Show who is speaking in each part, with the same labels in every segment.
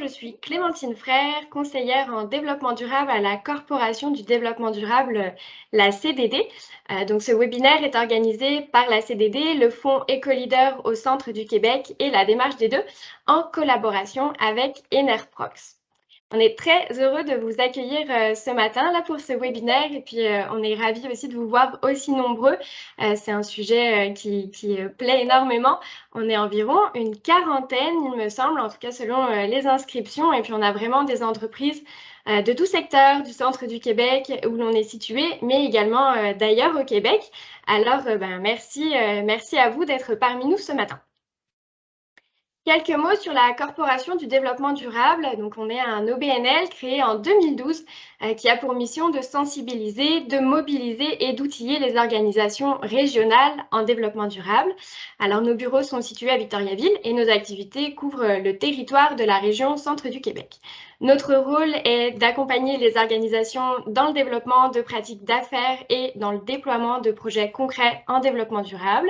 Speaker 1: je suis Clémentine Frère, conseillère en développement durable à la Corporation du développement durable, la CDD. Donc ce webinaire est organisé par la CDD, le Fonds Éco-Leader au Centre du Québec et la Démarche des deux en collaboration avec Enerprox. On est très heureux de vous accueillir ce matin là pour ce webinaire et puis on est ravis aussi de vous voir aussi nombreux. C'est un sujet qui plaît énormément. On est environ une quarantaine, il me semble, en tout cas selon les inscriptions. Et puis on a vraiment des entreprises de tout secteur du centre du Québec où l'on est situé, mais également d'ailleurs au Québec. Alors merci à vous d'être parmi nous ce matin. Quelques mots sur la Corporation du développement durable. Donc, on est un OBNL créé en 2012 qui a pour mission de sensibiliser, de mobiliser et d'outiller les organisations régionales en développement durable. Alors, nos bureaux sont situés à Victoriaville et nos activités couvrent le territoire de la région centre du Québec. Notre rôle est d'accompagner les organisations dans le développement de pratiques d'affaires et dans le déploiement de projets concrets en développement durable.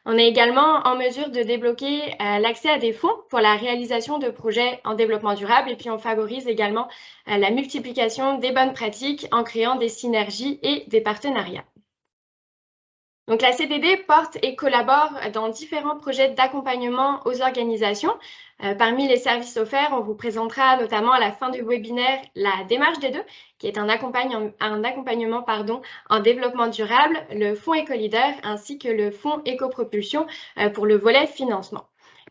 Speaker 1: On est également en mesure de débloquer l'accès à des fonds pour la réalisation de projets en développement durable et puis on favorise également la multiplication des bonnes pratiques en créant des synergies et des partenariats. Donc la CDD porte et collabore dans différents projets d'accompagnement aux organisations. Parmi les services offerts, on vous présentera notamment à la fin du webinaire la démarche des deux, qui est un accompagnement en développement durable, le fonds Éco-Leader ainsi que le fonds Éco-Propulsion pour le volet financement.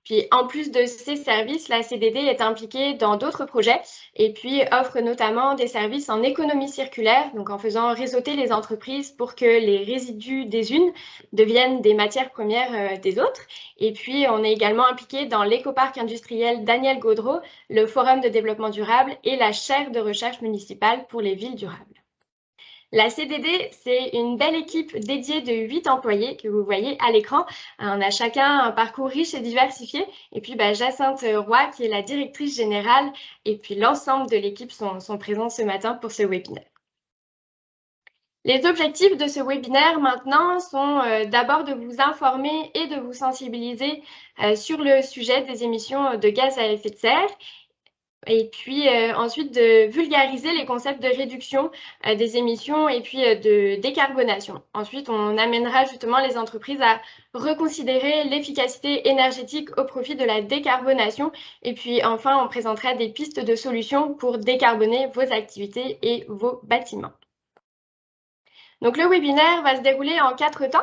Speaker 1: Puis en plus de ces services, la CDD est impliquée dans d'autres projets et puis offre notamment des services en économie circulaire, donc en faisant réseauter les entreprises pour que les résidus des unes deviennent des matières premières des autres. Et puis on est également impliqué dans l'écoparc industriel Daniel Gaudreault, le forum de développement durable et la chaire de recherche municipale pour les villes durables. La CDD, c'est une belle équipe dédiée de 8 employés que vous voyez à l'écran. On a chacun un parcours riche et diversifié. Et puis, Jacinthe Roy, qui est la directrice générale, et puis l'ensemble de l'équipe sont présents ce matin pour ce webinaire. Les objectifs de ce webinaire maintenant sont d'abord de vous informer et de vous sensibiliser sur le sujet des émissions de gaz à effet de serre. Et puis ensuite de vulgariser les concepts de réduction des émissions et puis de décarbonation. Ensuite, on amènera justement les entreprises à reconsidérer l'efficacité énergétique au profit de la décarbonation. Et puis enfin, on présentera des pistes de solutions pour décarboner vos activités et vos bâtiments. Donc, le webinaire va se dérouler en 4 temps.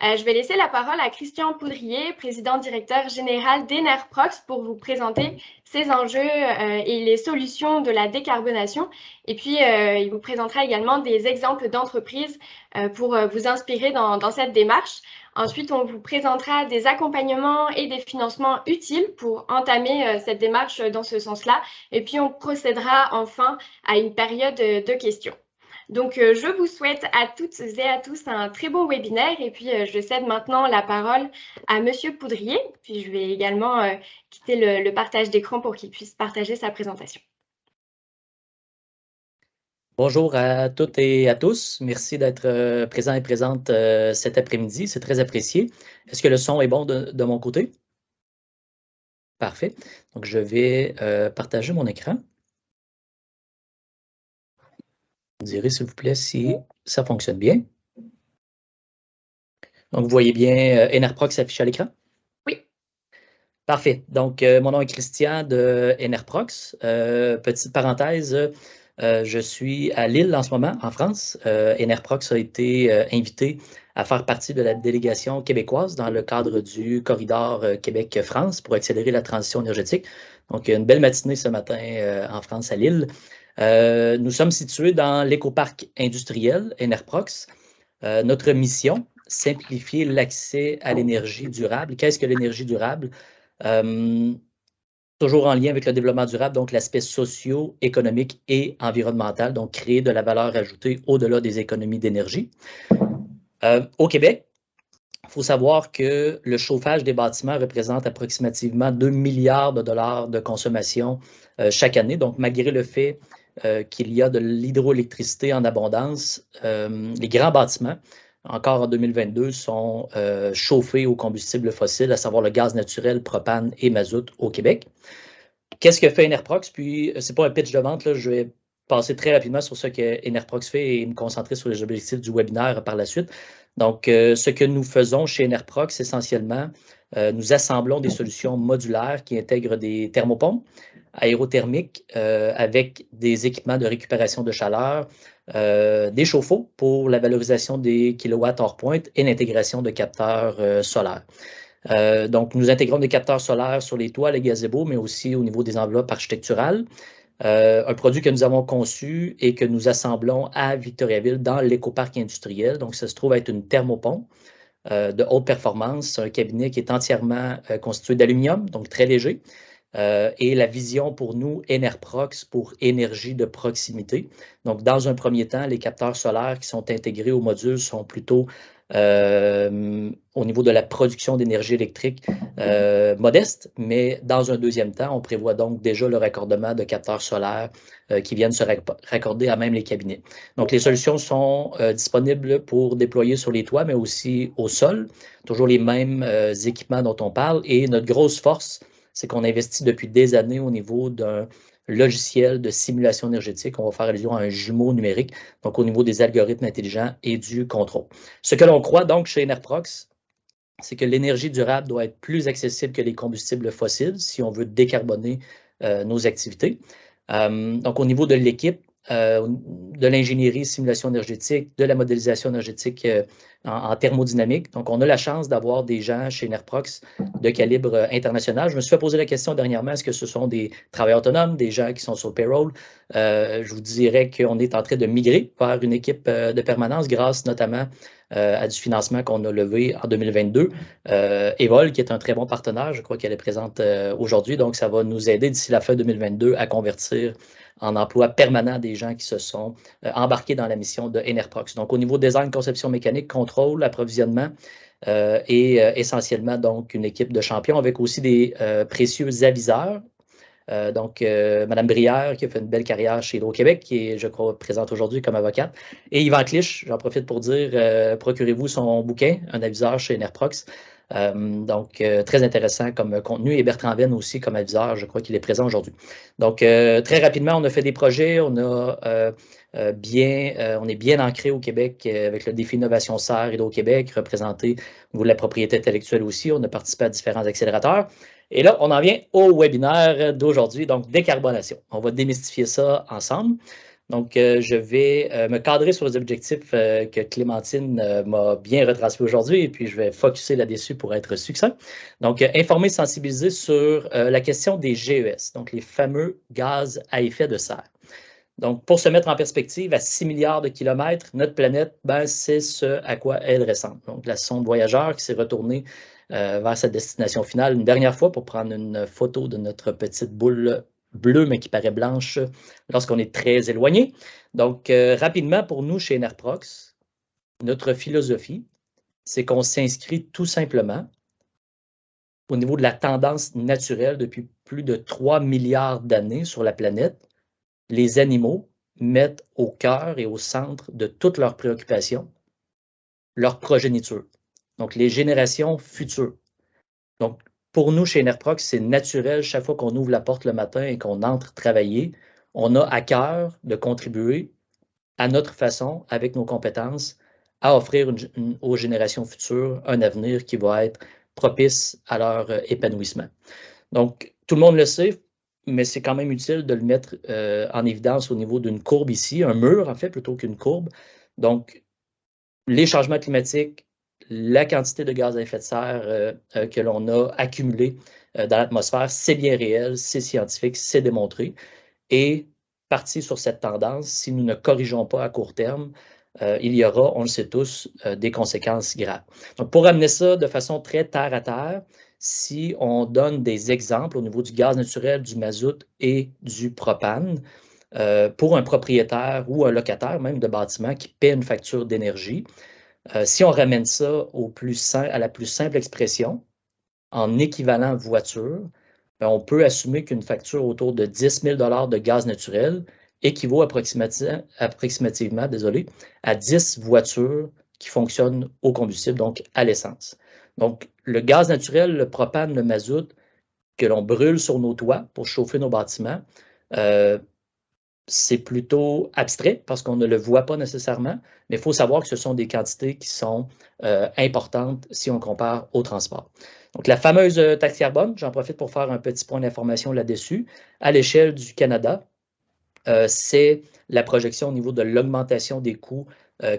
Speaker 1: Je vais laisser la parole à Christian Poudrier, président-directeur général d'Enerprox, pour vous présenter ces enjeux et les solutions de la décarbonation. Et puis, il vous présentera également des exemples d'entreprises pour vous inspirer dans cette démarche. Ensuite, on vous présentera des accompagnements et des financements utiles pour entamer cette démarche dans ce sens-là. Et puis, on procédera enfin à une période de questions. Donc, je vous souhaite à toutes et à tous un très bon webinaire et puis je cède maintenant la parole à Monsieur Poudrier. Puis je vais également quitter le partage d'écran pour qu'il puisse partager sa présentation.
Speaker 2: Bonjour à toutes et à tous. Merci d'être présents et présentes cet après-midi. C'est très apprécié. Est-ce que le son est bon de mon côté? Parfait. Donc, je vais partager mon écran. Vous direz, s'il vous plaît, si ça fonctionne bien. Donc, vous voyez bien Enerprox affiché à l'écran?
Speaker 1: Oui.
Speaker 2: Parfait. Donc, mon nom est Christian de Enerprox. Petite parenthèse, je suis à Lille en ce moment, en France. Enerprox a été invité à faire partie de la délégation québécoise dans le cadre du corridor Québec-France pour accélérer la transition énergétique. Donc, une belle matinée ce matin en France, à Lille. Nous sommes situés dans l'écoparc industriel Enerprox. Notre mission, simplifier l'accès à l'énergie durable. Qu'est-ce que l'énergie durable? Toujours en lien avec le développement durable, donc l'aspect socio-économique et environnemental, donc créer de la valeur ajoutée au-delà des économies d'énergie. Au Québec, il faut savoir que le chauffage des bâtiments représente approximativement 2 milliards de dollars de consommation chaque année. Donc, malgré le fait qu'il y a de l'hydroélectricité en abondance, les grands bâtiments, encore en 2022, sont chauffés au combustible fossile, à savoir le gaz naturel, propane et mazout au Québec. qu'est-ce que fait Enerprox? Puis, ce n'est pas un pitch de vente, là, je vais passer très rapidement sur ce que Enerprox fait et me concentrer sur les objectifs du webinaire par la suite. Donc, ce que nous faisons chez Enerprox, essentiellement, nous assemblons des solutions modulaires qui intègrent des thermopompes aérothermiques avec des équipements de récupération de chaleur, des chauffe-eau pour la valorisation des kilowatts hors pointe et l'intégration de capteurs solaires. Donc, nous intégrons des capteurs solaires sur les toits, les gazebos, mais aussi au niveau des enveloppes architecturales. Un produit que nous avons conçu et que nous assemblons à Victoriaville dans l'écoparc industriel. Donc, ça se trouve être une thermopompe de haute performance. C'est un cabinet qui est entièrement constitué d'aluminium, donc très léger. Et la vision pour nous, Enerprox, pour énergie de proximité. Donc, dans un premier temps, les capteurs solaires qui sont intégrés au module sont plutôt au niveau de la production d'énergie électrique modeste, mais dans un deuxième temps, on prévoit donc déjà le raccordement de capteurs solaires qui viennent se raccorder à même les cabinets. Donc, les solutions sont disponibles pour déployer sur les toits, mais aussi au sol. Toujours les mêmes équipements dont on parle. Et notre grosse force, c'est qu'on investit depuis des années au niveau d'un logiciel de simulation énergétique. On va faire allusion à un jumeau numérique, donc au niveau des algorithmes intelligents et du contrôle. Ce que l'on croit donc chez Enerprox, c'est que l'énergie durable doit être plus accessible que les combustibles fossiles si on veut décarboner nos activités. Donc, au niveau de l'équipe, de l'ingénierie, simulation énergétique, de la modélisation énergétique en thermodynamique. Donc, on a la chance d'avoir des gens chez Enerprox de calibre international. Je me suis fait poser la question dernièrement, est-ce que ce sont des travailleurs autonomes, des gens qui sont sur le payroll? Je vous dirais qu'on est en train de migrer vers une équipe de permanence grâce notamment à du financement qu'on a levé en 2022. Evol, qui est un très bon partenaire, je crois qu'elle est présente aujourd'hui, donc ça va nous aider d'ici la fin 2022 à convertir en emploi permanent des gens qui se sont embarqués dans la mission de Enerprox. Donc, au niveau design, conception mécanique, contrôle, approvisionnement, et essentiellement donc une équipe de champions avec aussi des précieux aviseurs. Donc, Mme Brière, qui a fait une belle carrière chez Hydro-Québec, qui est, je crois, présente aujourd'hui comme avocate. Et Yvan Clich, j'en profite pour dire, procurez-vous son bouquin, un aviseur chez Enerprox. Donc, très intéressant comme contenu. Et Bertrand Venn aussi comme aviseur, je crois qu'il est présent aujourd'hui. Donc, très rapidement, on a fait des projets. On est bien ancré au Québec avec le défi Innovation Serre Hydro-Québec, représenté au niveau de la propriété intellectuelle aussi. On a participé à différents accélérateurs. Et là, on en vient au webinaire d'aujourd'hui, donc décarbonation. On va démystifier ça ensemble. Donc, je vais me cadrer sur les objectifs que Clémentine m'a bien retransmis aujourd'hui et puis je vais focusser là-dessus pour être succinct. Donc, informer, sensibiliser sur la question des GES, donc les fameux gaz à effet de serre. Donc, pour se mettre en perspective, à 6 milliards de kilomètres, notre planète, c'est ce à quoi elle ressemble. Donc, la sonde Voyageur qui s'est retournée vers sa destination finale une dernière fois pour prendre une photo de notre petite boule bleue, mais qui paraît blanche lorsqu'on est très éloigné. Donc, rapidement, pour nous, chez Enerprox, notre philosophie, c'est qu'on s'inscrit tout simplement au niveau de la tendance naturelle depuis plus de 3 milliards d'années sur la planète. Les animaux mettent au cœur et au centre de toutes leurs préoccupations leur progéniture, donc les générations futures. Donc, pour nous, chez Enerprox, c'est naturel, chaque fois qu'on ouvre la porte le matin et qu'on entre travailler, on a à cœur de contribuer à notre façon, avec nos compétences, à offrir aux générations futures un avenir qui va être propice à leur épanouissement. Donc, tout le monde le sait, mais c'est quand même utile de le mettre en évidence au niveau d'une courbe ici, un mur en fait, plutôt qu'une courbe. Donc, les changements climatiques, la quantité de gaz à effet de serre que l'on a accumulé dans l'atmosphère, c'est bien réel, c'est scientifique, c'est démontré. Et parti sur cette tendance, si nous ne corrigeons pas à court terme, il y aura, on le sait tous, des conséquences graves. Donc, pour amener ça de façon très terre à terre, si on donne des exemples au niveau du gaz naturel, du mazout et du propane, pour un propriétaire ou un locataire même de bâtiment qui paie une facture d'énergie, si on ramène ça à la plus simple expression, en équivalent voiture, on peut assumer qu'une facture autour de 10 000 $ de gaz naturel équivaut approximativement à 10 voitures qui fonctionnent au combustible, donc à l'essence. Donc, le gaz naturel, le propane, le mazout, que l'on brûle sur nos toits pour chauffer nos bâtiments, c'est plutôt abstrait parce qu'on ne le voit pas nécessairement, mais il faut savoir que ce sont des quantités qui sont importantes si on compare au transport. Donc, la fameuse taxe carbone, j'en profite pour faire un petit point d'information là-dessus. À l'échelle du Canada, c'est la projection au niveau de l'augmentation des coûts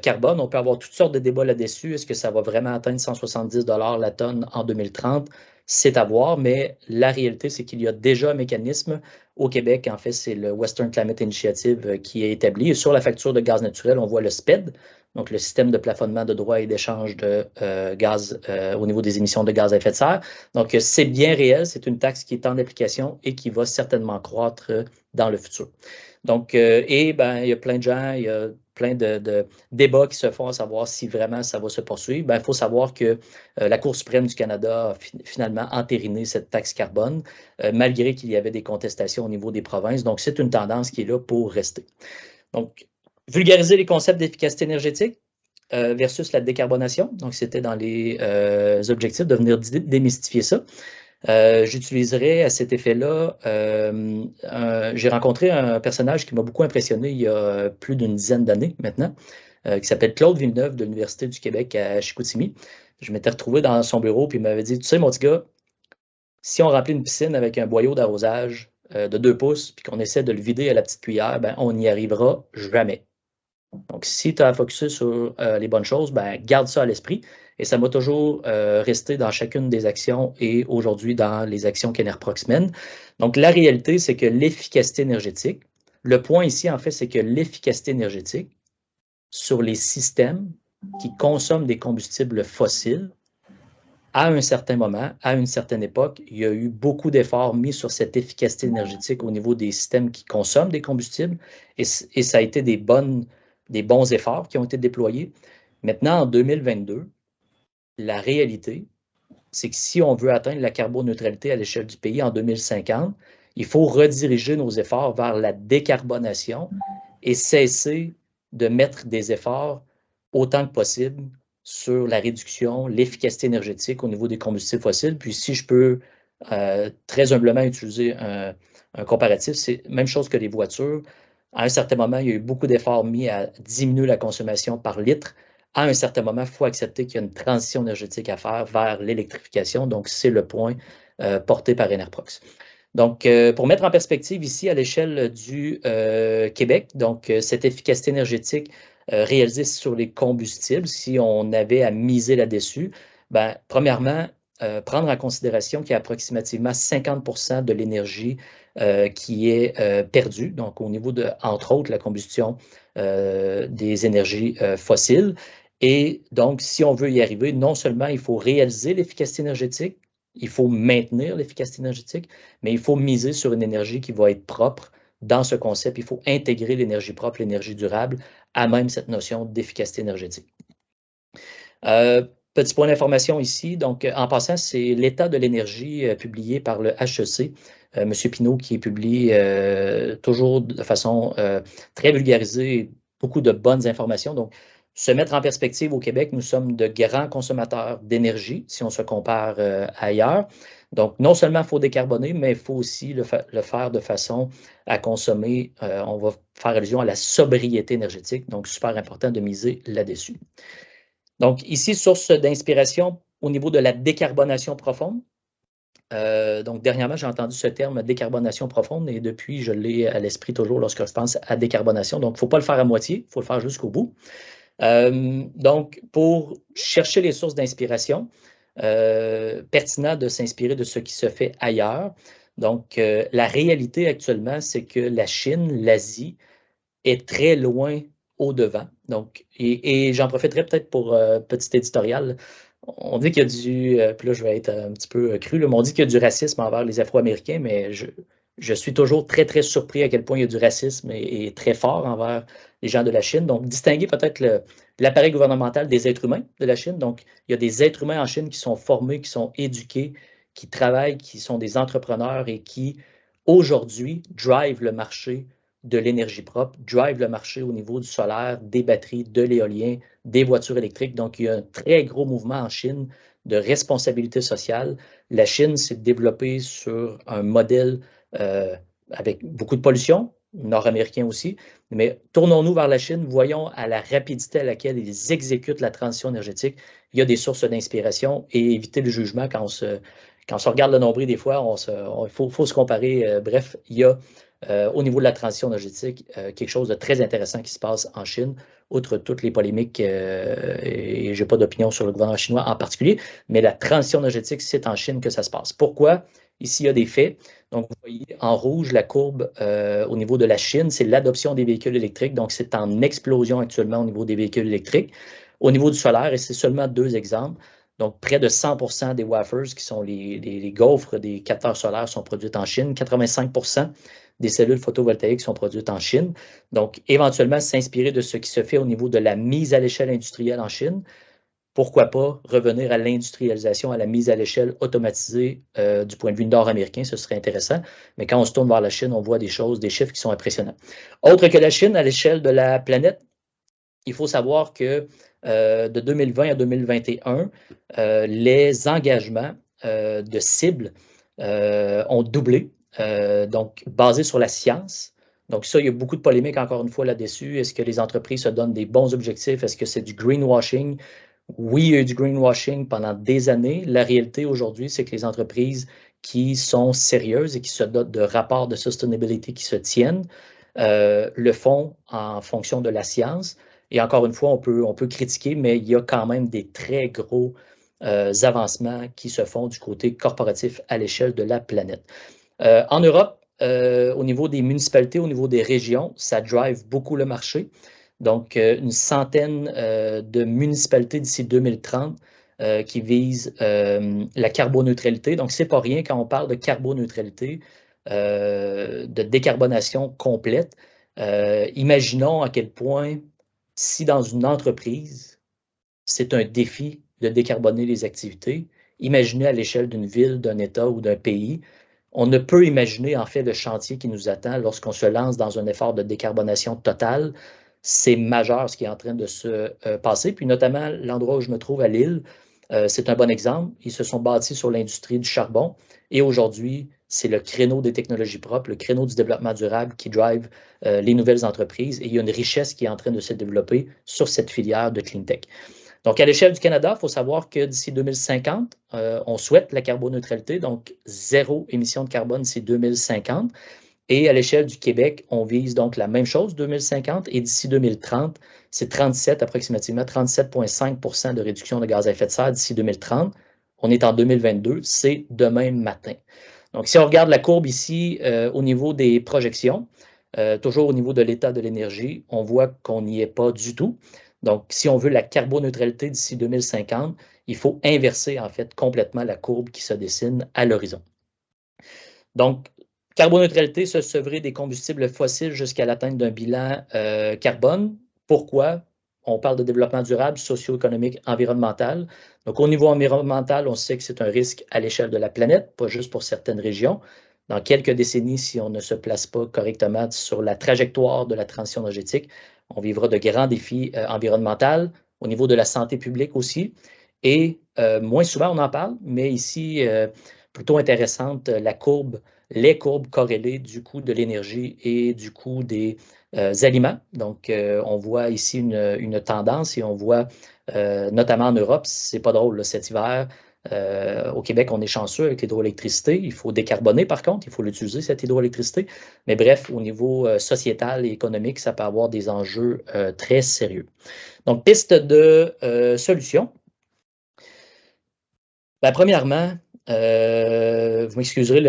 Speaker 2: carbone. On peut avoir toutes sortes de débats là-dessus. Est-ce que ça va vraiment atteindre 170 $ la tonne en 2030? C'est à voir, mais la réalité, c'est qu'il y a déjà un mécanisme au Québec. En fait, c'est le Western Climate Initiative qui est établi. Et sur la facture de gaz naturel, on voit le SPED, donc le système de plafonnement de droits et d'échange de gaz au niveau des émissions de gaz à effet de serre. Donc, c'est bien réel. C'est une taxe qui est en application et qui va certainement croître dans le futur. Donc, il y a plein de gens, il y a plein de débats qui se font à savoir si vraiment ça va se poursuivre. Il faut savoir que la Cour suprême du Canada a finalement entériné cette taxe carbone, malgré qu'il y avait des contestations au niveau des provinces. Donc, c'est une tendance qui est là pour rester. Donc, vulgariser les concepts d'efficacité énergétique versus la décarbonation. Donc, c'était dans les objectifs de venir démystifier ça. J'utiliserai à cet effet-là, j'ai rencontré un personnage qui m'a beaucoup impressionné il y a plus d'une dizaine d'années maintenant, qui s'appelle Claude Villeneuve de l'Université du Québec à Chicoutimi. Je m'étais retrouvé dans son bureau puis il m'avait dit, tu sais mon petit gars, si on remplit une piscine avec un boyau d'arrosage de 2 pouces puis qu'on essaie de le vider à la petite cuillère, on n'y arrivera jamais. Donc, si tu as focusé sur les bonnes choses, garde ça à l'esprit. Et ça m'a toujours resté dans chacune des actions et aujourd'hui dans les actions qu'Enerprox mène. Donc, la réalité, c'est que l'efficacité énergétique, le point ici, en fait, c'est que l'efficacité énergétique sur les systèmes qui consomment des combustibles fossiles, à un certain moment, à une certaine époque, il y a eu beaucoup d'efforts mis sur cette efficacité énergétique au niveau des systèmes qui consomment des combustibles et ça a été des bons efforts qui ont été déployés. Maintenant, en 2022, la réalité, c'est que si on veut atteindre la carboneutralité à l'échelle du pays en 2050, il faut rediriger nos efforts vers la décarbonation et cesser de mettre des efforts autant que possible sur la réduction, l'efficacité énergétique au niveau des combustibles fossiles. Puis si je peux très humblement utiliser un comparatif, c'est la même chose que les voitures. À un certain moment, il y a eu beaucoup d'efforts mis à diminuer la consommation par litre. À un certain moment, il faut accepter qu'il y a une transition énergétique à faire vers l'électrification. Donc, c'est le point porté par Enerprox. Donc, pour mettre en perspective ici à l'échelle du Québec, donc cette efficacité énergétique réalisée sur les combustibles, si on avait à miser là-dessus, premièrement, prendre en considération qu'il y a approximativement 50% de l'énergie qui est perdue, donc au niveau de, entre autres, la combustion des énergies fossiles. Et donc, si on veut y arriver, non seulement il faut réaliser l'efficacité énergétique, il faut maintenir l'efficacité énergétique, mais il faut miser sur une énergie qui va être propre. Dans ce concept, il faut intégrer l'énergie propre, l'énergie durable, à même cette notion d'efficacité énergétique. Petit point d'information ici. Donc, en passant, c'est l'état de l'énergie publié par le HEC, M. Pinault, qui publie toujours de façon très vulgarisée, beaucoup de bonnes informations. Donc, se mettre en perspective au Québec, nous sommes de grands consommateurs d'énergie si on se compare ailleurs. Donc, non seulement il faut décarboner, mais il faut aussi le faire de façon à consommer, on va faire allusion à la sobriété énergétique, donc super important de miser là-dessus. Donc, ici, source d'inspiration au niveau de la décarbonation profonde. Donc, dernièrement, j'ai entendu ce terme décarbonation profonde et depuis, je l'ai à l'esprit toujours lorsque je pense à décarbonation. Donc, il ne faut pas le faire à moitié, il faut le faire jusqu'au bout. Donc, pour chercher les sources d'inspiration, pertinent de s'inspirer de ce qui se fait ailleurs. Donc, la réalité actuellement, c'est que la Chine, l'Asie, est très loin au-devant. Donc, et j'en profiterai peut-être pour petit éditorial. On dit qu'il y a du, puis là je vais être un petit peu cru, mais on dit qu'il y a du racisme envers les Afro-Américains, mais je suis toujours très, très surpris à quel point il y a du racisme et très fort envers les gens de la Chine. Donc, distinguer peut-être l'appareil gouvernemental des êtres humains de la Chine. Donc, il y a des êtres humains en Chine qui sont formés, qui sont éduqués, qui travaillent, qui sont des entrepreneurs et qui, aujourd'hui, drivent le marché de l'énergie propre, drive le marché au niveau du solaire, des batteries, de l'éolien, des voitures électriques. Donc, il y a un très gros mouvement en Chine de responsabilité sociale. La Chine s'est développée sur un modèle avec beaucoup de pollution, nord-américain aussi, mais tournons-nous vers la Chine, voyons à la rapidité à laquelle ils exécutent la transition énergétique. Il y a des sources d'inspiration et éviter le jugement quand on se regarde le nombril, des fois, il faut se comparer. Bref, il y a au niveau de la transition énergétique quelque chose de très intéressant qui se passe en Chine, outre toutes les polémiques, et je n'ai pas d'opinion sur le gouvernement chinois en particulier, mais la transition énergétique, c'est en Chine que ça se passe. Pourquoi? Ici, il y a des faits. Donc, vous voyez en rouge la courbe au niveau de la Chine, c'est l'adoption des véhicules électriques. Donc, c'est en explosion actuellement au niveau des véhicules électriques. Au niveau du solaire, et c'est seulement 2 exemples, donc près de 100% des wafers, qui sont les gaufres des capteurs solaires, sont produites en Chine. 85% des cellules photovoltaïques sont produites en Chine. Donc, éventuellement, s'inspirer de ce qui se fait au niveau de la mise à l'échelle industrielle en Chine. Pourquoi pas revenir à l'industrialisation, à la mise à l'échelle automatisée du point de vue nord-américain, ce serait intéressant. Mais quand on se tourne vers la Chine, on voit des choses, des chiffres qui sont impressionnants. Autre que la Chine, à l'échelle de la planète, il faut savoir que de 2020 à 2021, les engagements de cibles ont doublé, donc basés sur la science. Donc ça, il y a beaucoup de polémiques encore une fois là-dessus. Est-ce que les entreprises se donnent des bons objectifs? Est-ce que c'est du greenwashing? Oui, il y a eu du greenwashing pendant des années. La réalité aujourd'hui, c'est que les entreprises qui sont sérieuses et qui se dotent de rapports de sustainability qui se tiennent, le font en fonction de la science. Et encore une fois, on peut critiquer, mais il y a quand même des très gros avancements qui se font du côté corporatif à l'échelle de la planète. En Europe, au niveau des municipalités, au niveau des régions, ça drive beaucoup le marché. Donc, une centaine de municipalités d'ici 2030 qui visent la carboneutralité. Donc, ce n'est pas rien quand on parle de carboneutralité, de décarbonation complète. Imaginons à quel point, si dans une entreprise, c'est un défi de décarboner les activités, imaginez à l'échelle d'une ville, d'un État ou d'un pays. On ne peut imaginer en fait le chantier qui nous attend lorsqu'on se lance dans un effort de décarbonation totale. C'est majeur ce qui est en train de se passer. Puis notamment l'endroit où je me trouve à Lille, c'est un bon exemple. Ils se sont bâtis sur l'industrie du charbon et aujourd'hui, c'est le créneau des technologies propres, le créneau du développement durable qui drive les nouvelles entreprises et il y a une richesse qui est en train de se développer sur cette filière de clean tech. Donc, à l'échelle du Canada, il faut savoir que d'ici 2050, on souhaite la carboneutralité, donc 0 émission de carbone d'ici 2050. Et à l'échelle du Québec, on vise donc la même chose, 2050, et d'ici 2030, c'est approximativement 37,5% de réduction de gaz à effet de serre d'ici 2030. On est en 2022, c'est demain matin. Donc, si on regarde la courbe ici au niveau des projections, toujours au niveau de l'état de l'énergie, on voit qu'on n'y est pas du tout. Donc, si on veut la carboneutralité d'ici 2050, il faut inverser en fait complètement la courbe qui se dessine à l'horizon. Donc, carboneutralité, se sevrer des combustibles fossiles jusqu'à l'atteinte d'un bilan carbone. Pourquoi? On parle de développement durable, socio-économique, environnemental. Donc, au niveau environnemental, on sait que c'est un risque à l'échelle de la planète, pas juste pour certaines régions. Dans quelques décennies, si on ne se place pas correctement sur la trajectoire de la transition énergétique, on vivra de grands défis environnementaux, au niveau de la santé publique aussi. Et moins souvent, on en parle, mais ici, plutôt intéressante, les courbes corrélées du coût de l'énergie et du coût des aliments. Donc, on voit ici une tendance et on voit, notamment en Europe, c'est pas drôle, là, cet hiver, au Québec, on est chanceux avec l'hydroélectricité. Il faut décarboner, par contre, il faut l'utiliser, cette hydroélectricité. Mais bref, au niveau sociétal et économique, ça peut avoir des enjeux très sérieux. Donc, piste de solution. Ben, premièrement, vous m'excuserez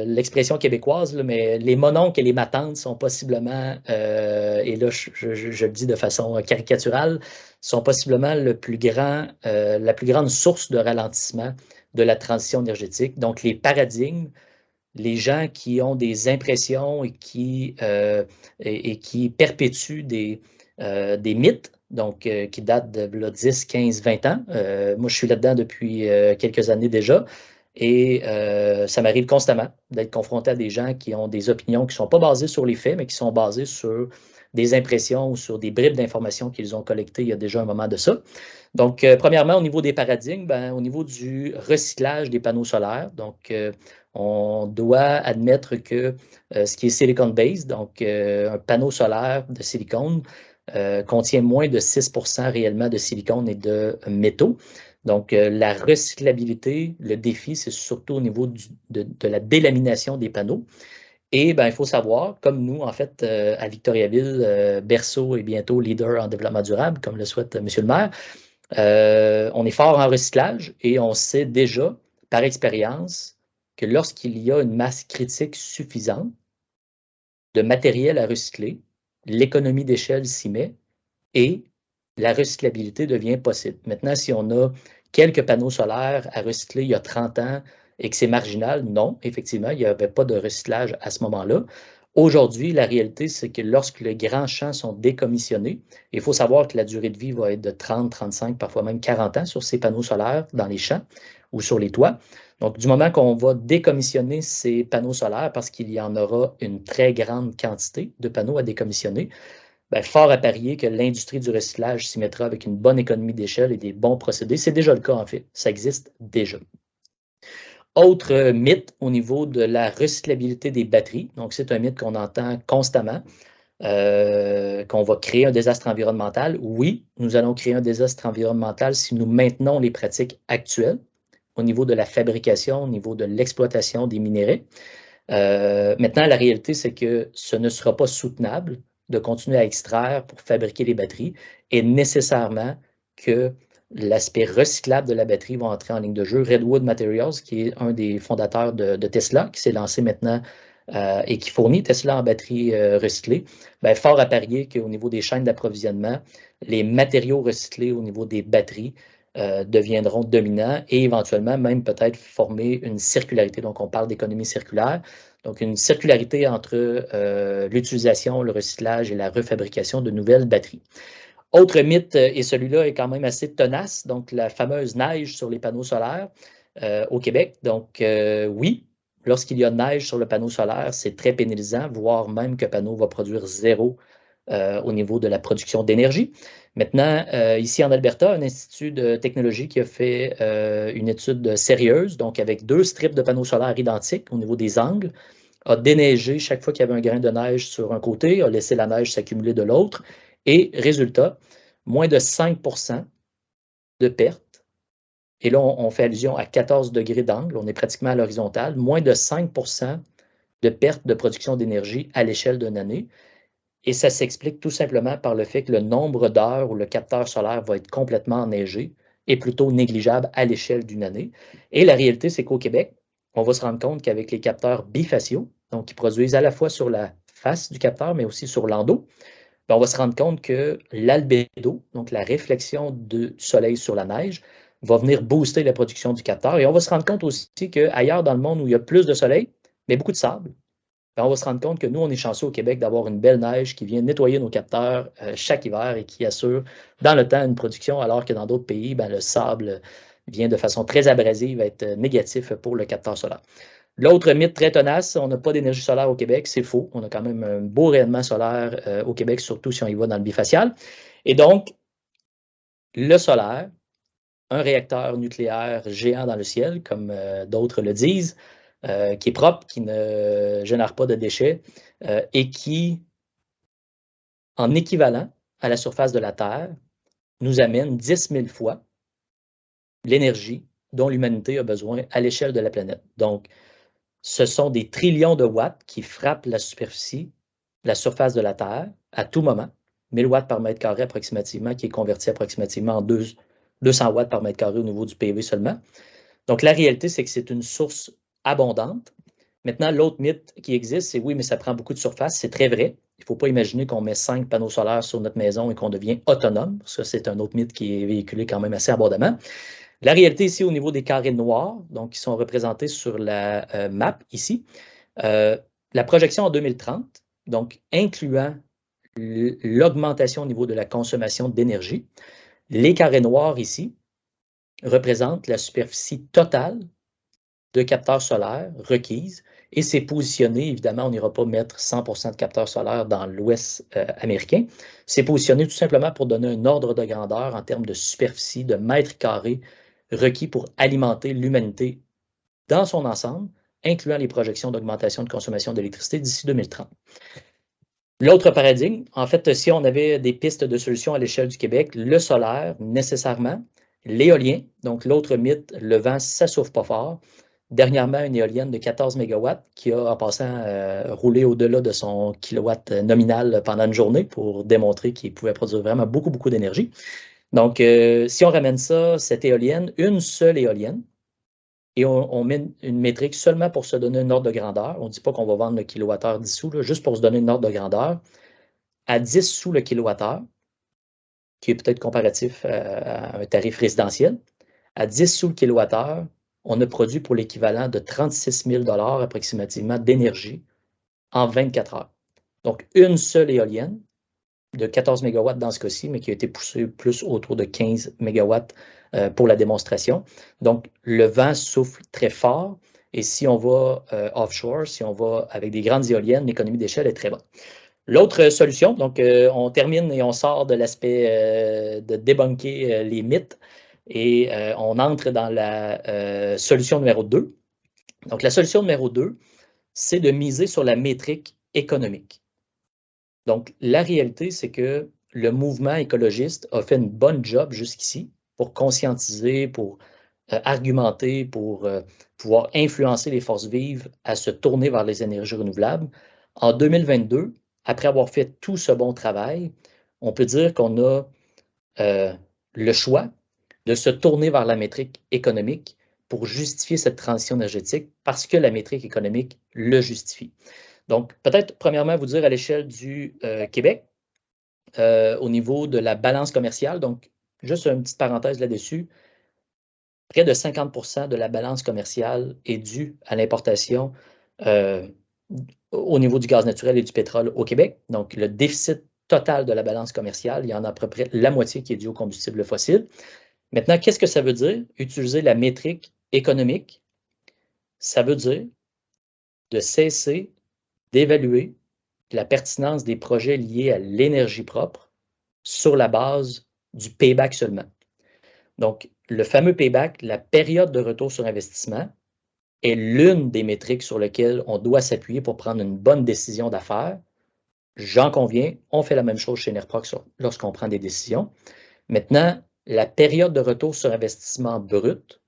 Speaker 2: l'expression québécoise, là, mais les mononcles et les matantes sont possiblement, et là je le dis de façon caricaturale, sont possiblement la plus grande source de ralentissement de la transition énergétique. Donc les paradigmes, les gens qui ont des impressions et qui perpétuent des mythes, donc qui datent de 10, 15, 20 ans. Moi, je suis là-dedans depuis quelques années déjà et ça m'arrive constamment d'être confronté à des gens qui ont des opinions qui ne sont pas basées sur les faits, mais qui sont basées sur des impressions ou sur des bribes d'informations qu'ils ont collectées il y a déjà un moment de ça. Donc, premièrement, au niveau des paradigmes, au niveau du recyclage des panneaux solaires, donc on doit admettre que ce qui est silicon-based, donc un panneau solaire de silicone, contient moins de 6% réellement de silicone et de métaux. Donc, la recyclabilité, le défi, c'est surtout au niveau de la délamination des panneaux. Et il faut savoir, comme nous, en fait, à Victoriaville, berceau et bientôt leader en développement durable, comme le souhaite M. le maire, on est fort en recyclage et on sait déjà, par expérience, que lorsqu'il y a une masse critique suffisante de matériel à recycler, l'économie d'échelle s'y met et la recyclabilité devient possible. Maintenant, si on a quelques panneaux solaires à recycler il y a 30 ans et que c'est marginal, non, effectivement, il n'y avait pas de recyclage à ce moment-là. Aujourd'hui, la réalité, c'est que lorsque les grands champs sont décommissionnés, il faut savoir que la durée de vie va être de 30, 35, parfois même 40 ans sur ces panneaux solaires dans les champs ou sur les toits. Donc, du moment qu'on va décommissionner ces panneaux solaires, parce qu'il y en aura une très grande quantité de panneaux à décommissionner, fort à parier que l'industrie du recyclage s'y mettra avec une bonne économie d'échelle et des bons procédés. C'est déjà le cas, en fait. Ça existe déjà. Autre mythe au niveau de la recyclabilité des batteries. Donc, c'est un mythe qu'on entend constamment, qu'on va créer un désastre environnemental. Oui, nous allons créer un désastre environnemental si nous maintenons les pratiques actuelles au niveau de la fabrication, au niveau de l'exploitation des minerais. Maintenant, la réalité, c'est que ce ne sera pas soutenable de continuer à extraire pour fabriquer les batteries et nécessairement que l'aspect recyclable de la batterie va entrer en ligne de jeu. Redwood Materials, qui est un des fondateurs de Tesla, qui s'est lancé maintenant et qui fournit Tesla en batterie recyclée, fort à parier qu'au niveau des chaînes d'approvisionnement, les matériaux recyclés au niveau des batteries deviendront dominants et éventuellement même peut-être former une circularité. Donc, on parle d'économie circulaire. Donc, une circularité entre l'utilisation, le recyclage et la refabrication de nouvelles batteries. Autre mythe, et celui-là est quand même assez tenace, donc la fameuse neige sur les panneaux solaires au Québec. Donc, oui, lorsqu'il y a neige sur le panneau solaire, c'est très pénalisant, voire même que le panneau va produire zéro au niveau de la production d'énergie. Maintenant, ici en Alberta, un institut de technologie qui a fait une étude sérieuse, donc avec 2 strips de panneaux solaires identiques au niveau des angles, a déneigé chaque fois qu'il y avait un grain de neige sur un côté, a laissé la neige s'accumuler de l'autre, et résultat, moins de 5% de perte. Et là, on fait allusion à 14 degrés d'angle, on est pratiquement à l'horizontale, moins de 5% de perte de production d'énergie à l'échelle d'une année. Et ça s'explique tout simplement par le fait que le nombre d'heures où le capteur solaire va être complètement enneigé est plutôt négligeable à l'échelle d'une année. Et la réalité, c'est qu'au Québec, on va se rendre compte qu'avec les capteurs bifaciaux, donc qui produisent à la fois sur la face du capteur, mais aussi sur l'endos, on va se rendre compte que l'albédo, donc la réflexion du soleil sur la neige, va venir booster la production du capteur. Et on va se rendre compte aussi qu'ailleurs dans le monde où il y a plus de soleil, mais beaucoup de sable, on va se rendre compte que nous, on est chanceux au Québec d'avoir une belle neige qui vient nettoyer nos capteurs chaque hiver et qui assure dans le temps une production, alors que dans d'autres pays, le sable vient de façon très abrasive être négatif pour le capteur solaire. L'autre mythe très tenace, on n'a pas d'énergie solaire au Québec, c'est faux. On a quand même un beau rayonnement solaire au Québec, surtout si on y va dans le bifacial. Et donc, le solaire, un réacteur nucléaire géant dans le ciel, comme d'autres le disent, qui est propre, qui ne génère pas de déchets et qui, en équivalent à la surface de la Terre, nous amène 10 000 fois l'énergie dont l'humanité a besoin à l'échelle de la planète. Donc, ce sont des trillions de watts qui frappent la superficie, la surface de la Terre à tout moment, 1000 watts par mètre carré approximativement, qui est converti approximativement en 200 watts par mètre carré au niveau du PV seulement. Donc, la réalité, c'est que c'est une source abondante. Maintenant, l'autre mythe qui existe, c'est oui, mais ça prend beaucoup de surface. C'est très vrai. Il ne faut pas imaginer qu'on met 5 panneaux solaires sur notre maison et qu'on devient autonome. Ça, c'est un autre mythe qui est véhiculé quand même assez abondamment. La réalité ici, au niveau des carrés noirs, donc qui sont représentés sur la map ici, la projection en 2030, donc incluant l'augmentation au niveau de la consommation d'énergie, les carrés noirs ici représentent la superficie totale de capteurs solaires requise Et c'est positionné, évidemment, on n'ira pas mettre 100% de capteurs solaires dans l'Ouest américain. C'est positionné tout simplement pour donner un ordre de grandeur en termes de superficie, de mètres carrés requis pour alimenter l'humanité dans son ensemble, incluant les projections d'augmentation de consommation d'électricité d'ici 2030. L'autre paradigme, en fait, si on avait des pistes de solutions à l'échelle du Québec, le solaire, nécessairement, l'éolien, donc l'autre mythe, le vent, ça ne souffle pas fort. Dernièrement, une éolienne de 14 MW qui a, en passant, roulé au-delà de son kilowatt nominal pendant une journée pour démontrer qu'il pouvait produire vraiment beaucoup, beaucoup d'énergie. Donc, si on ramène ça, cette éolienne, une seule éolienne, et on met une métrique seulement pour se donner une ordre de grandeur. On ne dit pas qu'on va vendre le kilowattheure 10 sous, là, juste pour se donner une ordre de grandeur. À 10 sous le kilowattheure, qui est peut-être comparatif à un tarif résidentiel, à 10 sous le kilowattheure, on a produit pour l'équivalent de 36 000 $ approximativement d'énergie en 24 heures. Donc, une seule éolienne de 14 MW dans ce cas-ci, mais qui a été poussée plus autour de 15 MW pour la démonstration. Donc, le vent souffle très fort et si on va offshore, si on va avec des grandes éoliennes, l'économie d'échelle est très bonne. L'autre solution, donc on termine et on sort de l'aspect de débunker les mythes et on entre dans la solution numéro 2. Donc, la solution numéro 2, c'est de miser sur la métrique économique. Donc, la réalité, c'est que le mouvement écologiste a fait une bonne job jusqu'ici pour conscientiser, pour argumenter, pour pouvoir influencer les forces vives à se tourner vers les énergies renouvelables. En 2022, après avoir fait tout ce bon travail, on peut dire qu'on a le choix de se tourner vers la métrique économique pour justifier cette transition énergétique parce que la métrique économique le justifie. Donc, peut-être, premièrement, vous dire à l'échelle du Québec, au niveau de la balance commerciale, donc, juste une petite parenthèse là-dessus, près de 50% de la balance commerciale est due à l'importation au niveau du gaz naturel et du pétrole au Québec. Donc, le déficit total de la balance commerciale, il y en a à peu près la moitié qui est due au combustible fossile. Maintenant, qu'est-ce que ça veut dire? Utiliser la métrique économique, ça veut dire de cesser d'évaluer la pertinence des projets liés à l'énergie propre sur la base du payback seulement. Donc, le fameux payback, la période de retour sur investissement, est l'une des métriques sur lesquelles on doit s'appuyer pour prendre une bonne décision d'affaires. J'en conviens, on fait la même chose chez Enerprox lorsqu'on prend des décisions. Maintenant, la période de retour sur investissement brut,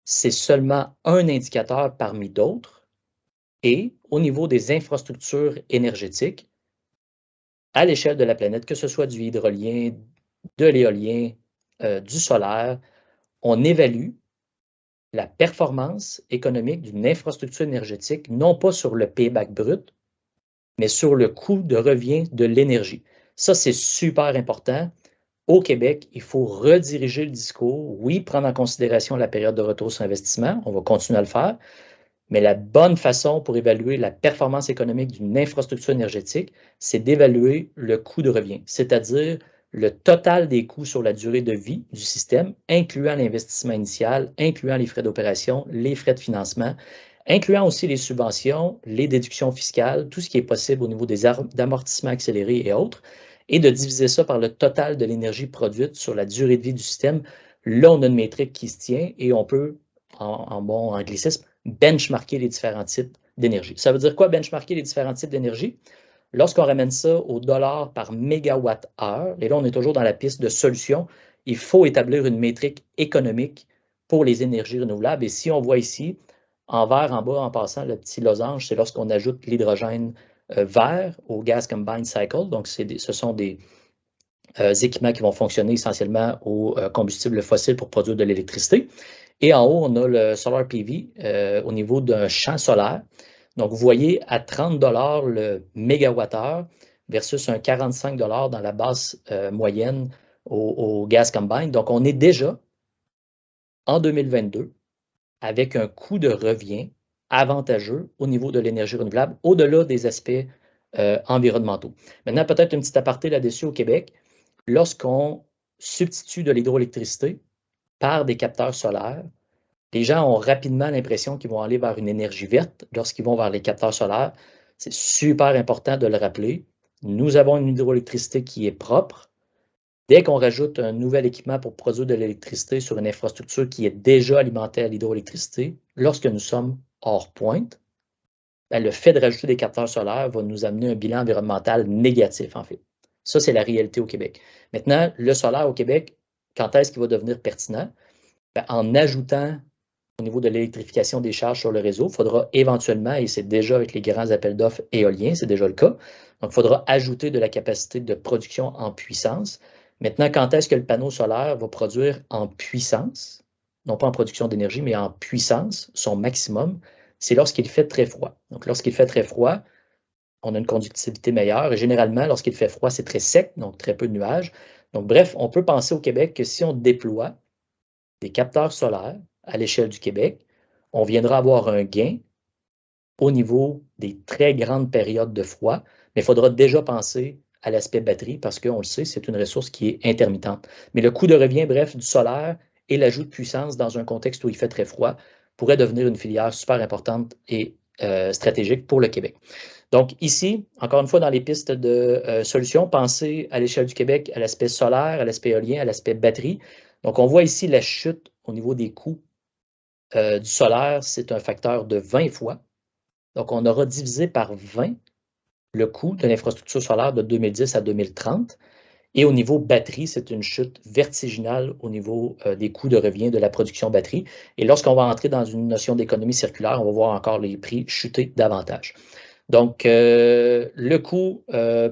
Speaker 2: c'est seulement un indicateur parmi d'autres. Et au niveau des infrastructures énergétiques, à l'échelle de la planète, que ce soit du hydrolien, de l'éolien, du solaire, on évalue la performance économique d'une infrastructure énergétique, non pas sur le payback brut, mais sur le coût de revient de l'énergie. Ça, c'est super important. Au Québec, il faut rediriger le discours. Oui, prendre en considération la période de retour sur investissement, on va continuer à le faire, mais la bonne façon pour évaluer la performance économique d'une infrastructure énergétique, c'est d'évaluer le coût de revient, c'est-à-dire le total des coûts sur la durée de vie du système, incluant l'investissement initial, incluant les frais d'opération, les frais de financement, incluant aussi les subventions, les déductions fiscales, tout ce qui est possible au niveau des amortissements accélérés et autres, et de diviser ça par le total de l'énergie produite sur la durée de vie du système. Là, on a une métrique qui se tient et on peut, en bon anglicisme, benchmarker les différents types d'énergie. Ça veut dire quoi, benchmarker les différents types d'énergie? Lorsqu'on ramène ça au dollar par mégawatt-heure, et là, on est toujours dans la piste de solution, il faut établir une métrique économique pour les énergies renouvelables. Et si on voit ici, en vert en bas, en passant, le petit losange, c'est lorsqu'on ajoute l'hydrogène vert au Gas Combined Cycle. Donc, ce sont des équipements qui vont fonctionner essentiellement au combustible fossile pour produire de l'électricité. Et en haut, on a le Solar PV au niveau d'un champ solaire. Donc, vous voyez, à 30 $ le mégawattheure versus un 45 $ dans la base moyenne au Gas Combined. Donc, on est déjà, en 2022, avec un coût de revient avantageux au niveau de l'énergie renouvelable, au-delà des aspects environnementaux. Maintenant, peut-être une petite aparté là-dessus au Québec. Lorsqu'on substitue de l'hydroélectricité par des capteurs solaires, Les gens ont rapidement l'impression qu'ils vont aller vers une énergie verte lorsqu'ils vont vers les capteurs solaires. C'est super important de le rappeler. Nous avons une hydroélectricité qui est propre. Dès qu'on rajoute un nouvel équipement pour produire de l'électricité sur une infrastructure qui est déjà alimentée à l'hydroélectricité, lorsque nous sommes hors pointe, ben, le fait de rajouter des capteurs solaires va nous amener un bilan environnemental négatif, en fait. Ça, c'est la réalité au Québec. Maintenant, le solaire au Québec, quand est-ce qu'il va devenir pertinent? Ben, en ajoutant au niveau de l'électrification des charges sur le réseau, il faudra éventuellement, et c'est déjà avec les grands appels d'offres éoliens, c'est déjà le cas, donc il faudra ajouter de la capacité de production en puissance. Maintenant, quand est-ce que le panneau solaire va produire en puissance, non pas en production d'énergie, mais en puissance, son maximum, c'est lorsqu'il fait très froid. Donc, lorsqu'il fait très froid, on a une conductivité meilleure, et généralement, lorsqu'il fait froid, c'est très sec, donc très peu de nuages. Donc, bref, on peut penser au Québec que si on déploie des capteurs solaires à l'échelle du Québec, on viendra avoir un gain au niveau des très grandes périodes de froid, mais il faudra déjà penser à l'aspect batterie parce qu'on le sait, c'est une ressource qui est intermittente. Mais le coût de revient, bref, du solaire et l'ajout de puissance dans un contexte où il fait très froid pourrait devenir une filière super importante et stratégique pour le Québec. Donc ici, encore une fois, dans les pistes de solutions, pensez à l'échelle du Québec à l'aspect solaire, à l'aspect éolien, à l'aspect batterie. Donc on voit ici la chute au niveau des coûts du solaire, c'est un facteur de 20 fois. Donc on aura divisé par 20 le coût de l'infrastructure solaire de 2010 à 2030. Et au niveau batterie, c'est une chute vertiginale au niveau des coûts de revient de la production batterie. Et lorsqu'on va entrer dans une notion d'économie circulaire, on va voir encore les prix chuter davantage. Donc, le coût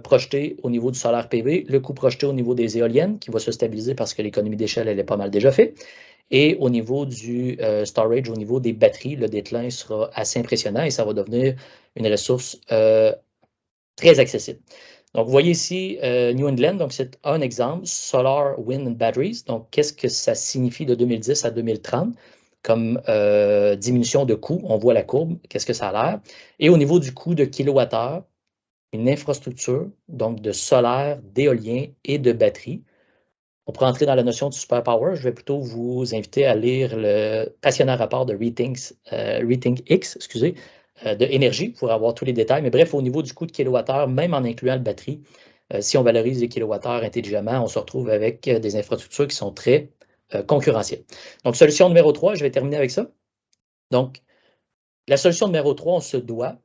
Speaker 2: projeté au niveau du solaire PV, le coût projeté au niveau des éoliennes, qui va se stabiliser parce que l'économie d'échelle, elle est pas mal déjà faite. Et au niveau du storage, au niveau des batteries, le déclin sera assez impressionnant et ça va devenir une ressource très accessible. Donc, vous voyez ici New England, donc c'est un exemple, Solar, Wind and Batteries. Donc, qu'est-ce que ça signifie de 2010 à 2030 comme diminution de coût? On voit la courbe, qu'est-ce que ça a l'air? Et au niveau du coût de kilowattheure, une infrastructure, donc de solaire, d'éolien et de batterie. On pourrait entrer dans la notion de superpower. Je vais plutôt vous inviter à lire le passionnant rapport de RethinkX, de énergie pour avoir tous les détails. Mais bref, au niveau du coût de kilowattheure, même en incluant le batterie, si on valorise les kilowattheures intelligemment, on se retrouve avec des infrastructures qui sont très concurrentielles. Donc, solution numéro 3, je vais terminer avec ça. Donc, la solution numéro 3, on se doit,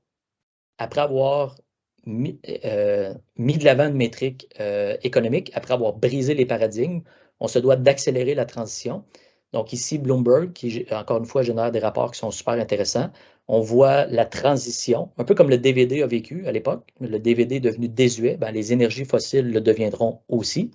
Speaker 2: après avoir mis de l'avant une métrique économique, après avoir brisé les paradigmes, on se doit d'accélérer la transition. Donc ici, Bloomberg, qui encore une fois génère des rapports qui sont super intéressants. On voit la transition, un peu comme le DVD a vécu à l'époque. Le DVD est devenu désuet, ben, les énergies fossiles le deviendront aussi.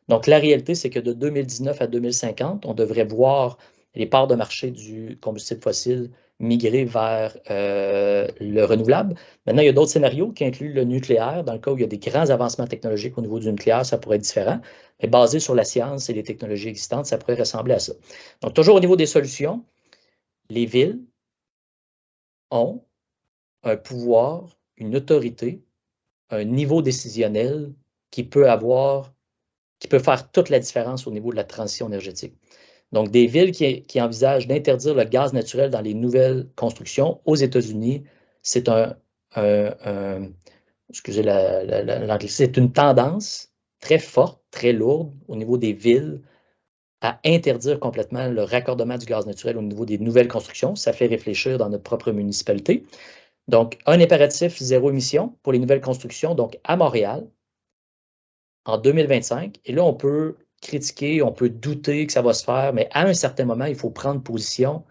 Speaker 2: Donc la réalité, c'est que de 2019 à 2050, on devrait voir les parts de marché du combustible fossile migrer vers le renouvelable. Maintenant, il y a d'autres scénarios qui incluent le nucléaire. Dans le cas où il y a des grands avancements technologiques au niveau du nucléaire, ça pourrait être différent. Mais basé sur la science et les technologies existantes, ça pourrait ressembler à ça. Donc, toujours au niveau des solutions, les villes ont un pouvoir, une autorité, un niveau décisionnel qui peut faire toute la différence au niveau de la transition énergétique. Donc, des villes qui envisagent d'interdire le gaz naturel dans les nouvelles constructions aux États-Unis, c'est c'est une tendance très forte, très lourde au niveau des villes à interdire complètement le raccordement du gaz naturel au niveau des nouvelles constructions. Ça fait réfléchir dans notre propre municipalité. Donc, un impératif zéro émission pour les nouvelles constructions, donc à Montréal, en 2025. Et là, on peut critiquer, on peut douter que ça va se faire, mais à un certain moment, il faut prendre position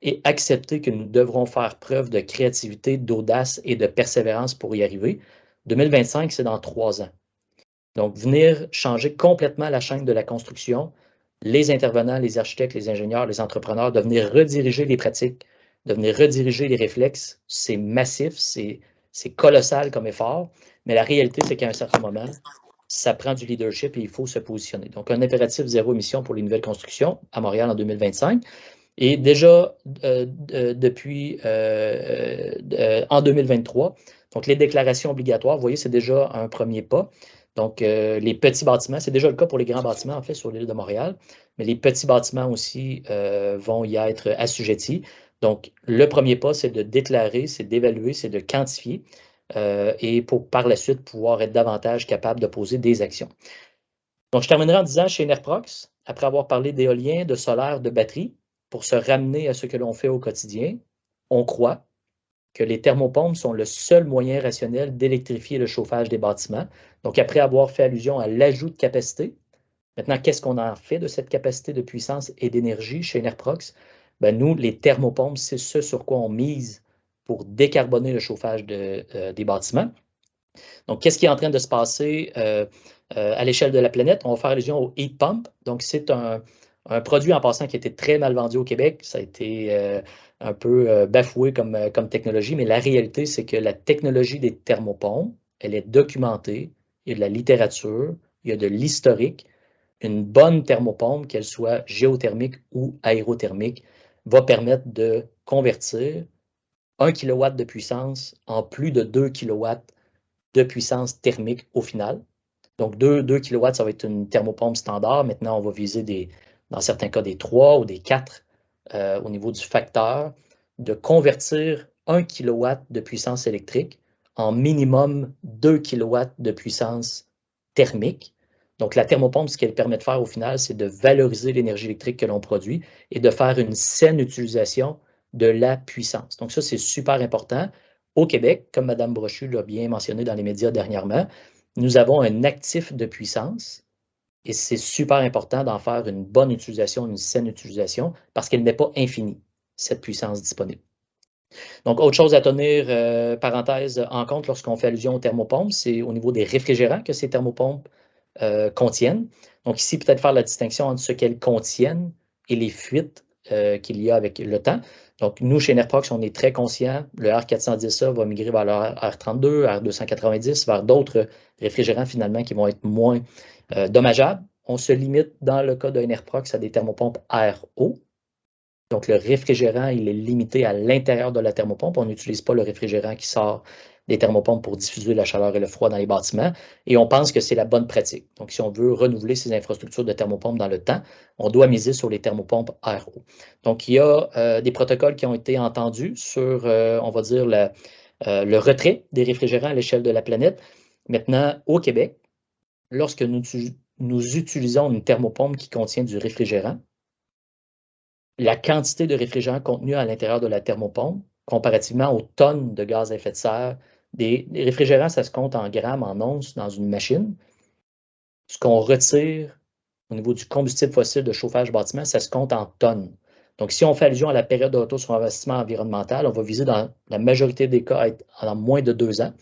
Speaker 2: et accepter que nous devrons faire preuve de créativité, d'audace et de persévérance pour y arriver. 2025, c'est dans 3 ans. Donc, venir changer complètement la chaîne de la construction, les intervenants, les architectes, les ingénieurs, les entrepreneurs, de venir rediriger les pratiques, de venir rediriger les réflexes, c'est massif, c'est colossal comme effort, mais la réalité, c'est qu'à un certain moment, ça prend du leadership et il faut se positionner. Donc, un impératif zéro émission pour les nouvelles constructions à Montréal en 2025. Et déjà, depuis en 2023, donc les déclarations obligatoires, vous voyez, c'est déjà un premier pas. Donc, les petits bâtiments, c'est déjà le cas pour les grands bâtiments, en fait, sur l'île de Montréal, mais les petits bâtiments aussi vont y être assujettis. Donc, le premier pas, c'est de déclarer, c'est d'évaluer, c'est de quantifier et pour par la suite pouvoir être davantage capable de poser des actions. Donc, je terminerai en disant chez Enerprox, après avoir parlé d'éolien, de solaire, de batterie, pour se ramener à ce que l'on fait au quotidien, on croit que les thermopompes sont le seul moyen rationnel d'électrifier le chauffage des bâtiments. Donc, après avoir fait allusion à l'ajout de capacité, maintenant, qu'est-ce qu'on en fait de cette capacité de puissance et d'énergie chez Enerprox? Ben, nous, les thermopompes, c'est ce sur quoi on mise pour décarboner le chauffage des bâtiments. Donc, qu'est-ce qui est en train de se passer à l'échelle de la planète? On va faire allusion au heat pump. Donc, c'est un produit en passant qui a été très mal vendu au Québec. Ça a été un peu bafoué comme technologie, mais la réalité, c'est que la technologie des thermopompes, elle est documentée. Il y a de la littérature, il y a de l'historique. Une bonne thermopompe, qu'elle soit géothermique ou aérothermique, va permettre de convertir 1 kW de puissance en plus de 2 kW de puissance thermique au final. Donc, 2 kW, ça va être une thermopompe standard. Maintenant, on va viser dans certains cas des 3 ou des 4 au niveau du facteur, de convertir 1 kW de puissance électrique en minimum 2 kW de puissance thermique. Donc, la thermopompe, ce qu'elle permet de faire au final, c'est de valoriser l'énergie électrique que l'on produit et de faire une saine utilisation de la puissance. Donc, ça, c'est super important. Au Québec, comme Mme Brochu l'a bien mentionné dans les médias dernièrement, nous avons un actif de puissance et c'est super important d'en faire une bonne utilisation, une saine utilisation, parce qu'elle n'est pas infinie, cette puissance disponible. Donc, autre chose à tenir, parenthèse, en compte lorsqu'on fait allusion aux thermopompes, c'est au niveau des réfrigérants que ces thermopompes contiennent. Donc, ici, peut-être faire la distinction entre ce qu'elles contiennent et les fuites qu'il y a avec le temps. Donc, nous, chez Enerprox, on est très conscients. Le R410A va migrer vers le R32, R290, vers d'autres réfrigérants, finalement, qui vont être moins dommageables. On se limite, dans le cas de Enerprox, à des thermopompes RO. Donc, le réfrigérant, il est limité à l'intérieur de la thermopompe. On n'utilise pas le réfrigérant qui sort des thermopompes pour diffuser la chaleur et le froid dans les bâtiments. Et on pense que c'est la bonne pratique. Donc, si on veut renouveler ces infrastructures de thermopompes dans le temps, on doit miser sur les thermopompes RO. Donc, il y a des protocoles qui ont été entendus sur, on va dire, le retrait des réfrigérants à l'échelle de la planète. Maintenant, au Québec, lorsque nous utilisons une thermopompe qui contient du réfrigérant, la quantité de réfrigérant contenu à l'intérieur de la thermopompe, comparativement aux tonnes de gaz à effet de serre, des réfrigérants, ça se compte en grammes, en onces dans une machine. Ce qu'on retire au niveau du combustible fossile de chauffage bâtiment, ça se compte en tonnes. Donc, si on fait allusion à la période de retour sur investissement environnemental, on va viser dans la majorité des cas à être en moins de 2 ans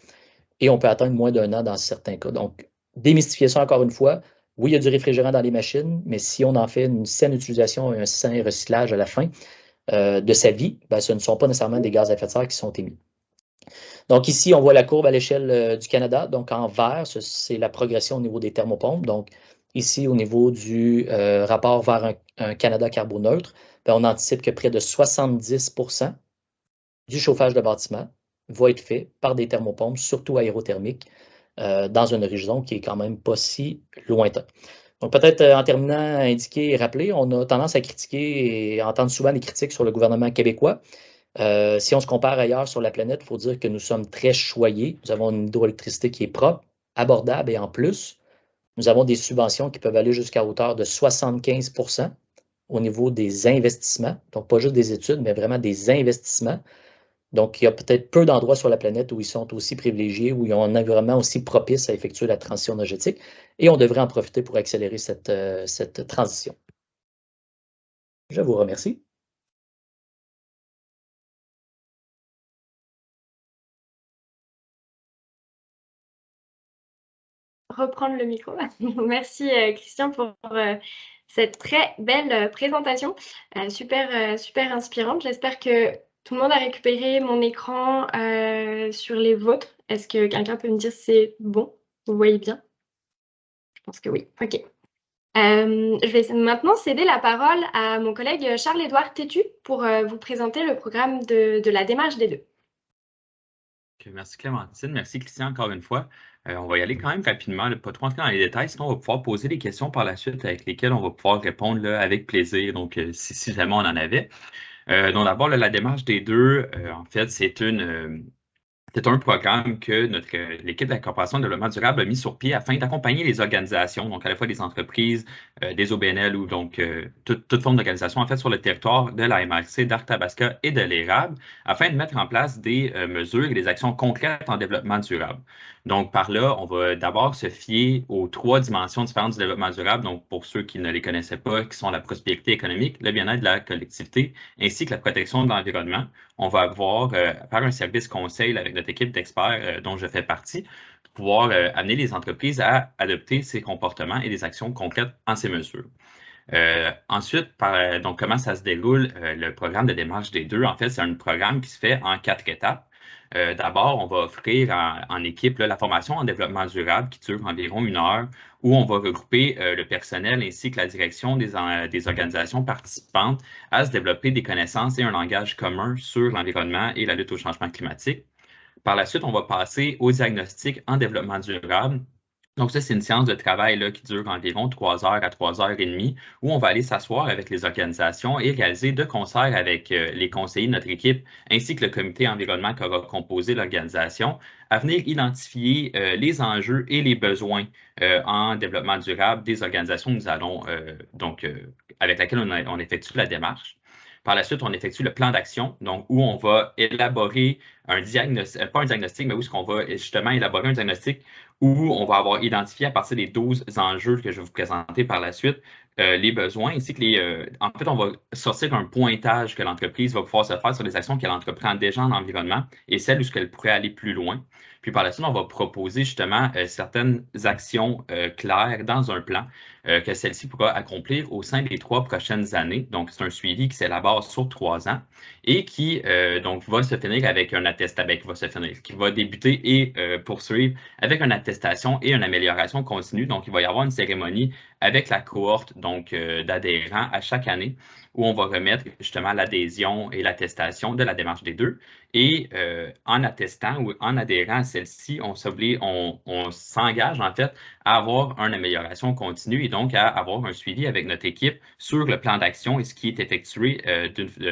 Speaker 2: et on peut atteindre moins d'1 an dans certains cas. Donc, démystifier ça encore une fois. Oui, il y a du réfrigérant dans les machines, mais si on en fait une saine utilisation et un sain recyclage à la fin de sa vie, ben, ce ne sont pas nécessairement des gaz à effet de serre qui sont émis. Donc ici, on voit la courbe à l'échelle du Canada. Donc en vert, c'est la progression au niveau des thermopompes. Donc ici, au niveau du rapport vers un Canada carboneutre, ben, on anticipe que près de 70% du chauffage de bâtiment va être fait par des thermopompes, surtout aérothermiques, dans un horizon qui est quand même pas si lointain. Donc peut-être en terminant, indiquer et rappeler, on a tendance à critiquer et entendre souvent des critiques sur le gouvernement québécois. Si on se compare ailleurs sur la planète, il faut dire que nous sommes très choyés. Nous avons une hydroélectricité qui est propre, abordable et en plus, nous avons des subventions qui peuvent aller jusqu'à hauteur de 75% au niveau des investissements. Donc pas juste des études, mais vraiment des investissements. Donc, il y a peut-être peu d'endroits sur la planète où ils sont aussi privilégiés, où ils ont un environnement aussi propice à effectuer la transition énergétique, et on devrait en profiter pour accélérer cette transition. Je vous remercie.
Speaker 1: Reprendre le micro. Merci Christian pour cette très belle présentation, super inspirante. J'espère que tout le monde a récupéré mon écran sur les vôtres. Est-ce que quelqu'un peut me dire si c'est bon? Vous voyez bien? Je pense que oui. OK. Je vais maintenant céder la parole à mon collègue Charles-Édouard Tétu pour vous présenter le programme de la démarche des deux.
Speaker 3: Merci Clémentine, merci Christian encore une fois. On va y aller quand même rapidement, pas trop entrer dans les détails, sinon on va pouvoir poser des questions par la suite avec lesquelles on va pouvoir répondre là, avec plaisir, donc si jamais on en avait. Donc d'abord, la démarche des deux, en fait, c'est un programme que l'équipe de la Corporation de développement durable a mis sur pied afin d'accompagner les organisations, donc à la fois des entreprises, des OBNL ou donc toute forme d'organisation, en fait, sur le territoire de la MRC, d'Arthabasca et de l'Érable, afin de mettre en place des mesures et des actions concrètes en développement durable. Donc, par là, on va d'abord se fier aux 3 dimensions différentes du développement durable. Donc, pour ceux qui ne les connaissaient pas, qui sont la prospérité économique, le bien-être de la collectivité, ainsi que la protection de l'environnement. On va avoir, par un service conseil avec notre équipe d'experts dont je fais partie, pouvoir amener les entreprises à adopter ces comportements et des actions concrètes en ces mesures. Ensuite, donc comment ça se déroule, le programme de démarche des deux? En fait, c'est un programme qui se fait en 4 étapes. D'abord, on va offrir en équipe la formation en développement durable qui dure environ 1 heure, où on va regrouper le personnel ainsi que la direction des organisations participantes à se développer des connaissances et un langage commun sur l'environnement et la lutte au changement climatique. Par la suite, on va passer au diagnostic en développement durable. Donc ça, c'est une séance de travail là, qui dure environ 3 heures à 3 heures et demie, où on va aller s'asseoir avec les organisations et réaliser de concert avec les conseillers de notre équipe, ainsi que le comité environnement qui va composer l'organisation, à venir identifier les enjeux et les besoins en développement durable des organisations que nous allons, avec laquelle on effectue la démarche. Par la suite, on effectue le plan d'action, donc où on va élaborer un diagnostic, pas un diagnostic, mais où est-ce qu'on va justement élaborer un diagnostic où on va avoir identifié à partir des 12 enjeux que je vais vous présenter par la suite, les besoins, ainsi que en fait, on va sortir un pointage que l'entreprise va pouvoir se faire sur les actions qu'elle entreprend déjà en environnement et celles où elle pourrait aller plus loin. Puis par la suite, on va proposer justement certaines actions claires dans un plan que celle-ci pourra accomplir au sein des 3 prochaines années. Donc, c'est un suivi qui s'élabore sur 3 ans et qui donc va se finir avec un attestat, qui va débuter et poursuivre avec une attestation et une amélioration continue. Donc, il va y avoir une cérémonie avec la cohorte d'adhérents à chaque année où on va remettre justement l'adhésion et l'attestation de la démarche des deux. Et en attestant ou en adhérant à celle-ci, on s'engage en fait à avoir une amélioration continue et donc à avoir un suivi avec notre équipe sur le plan d'action et ce qui est effectué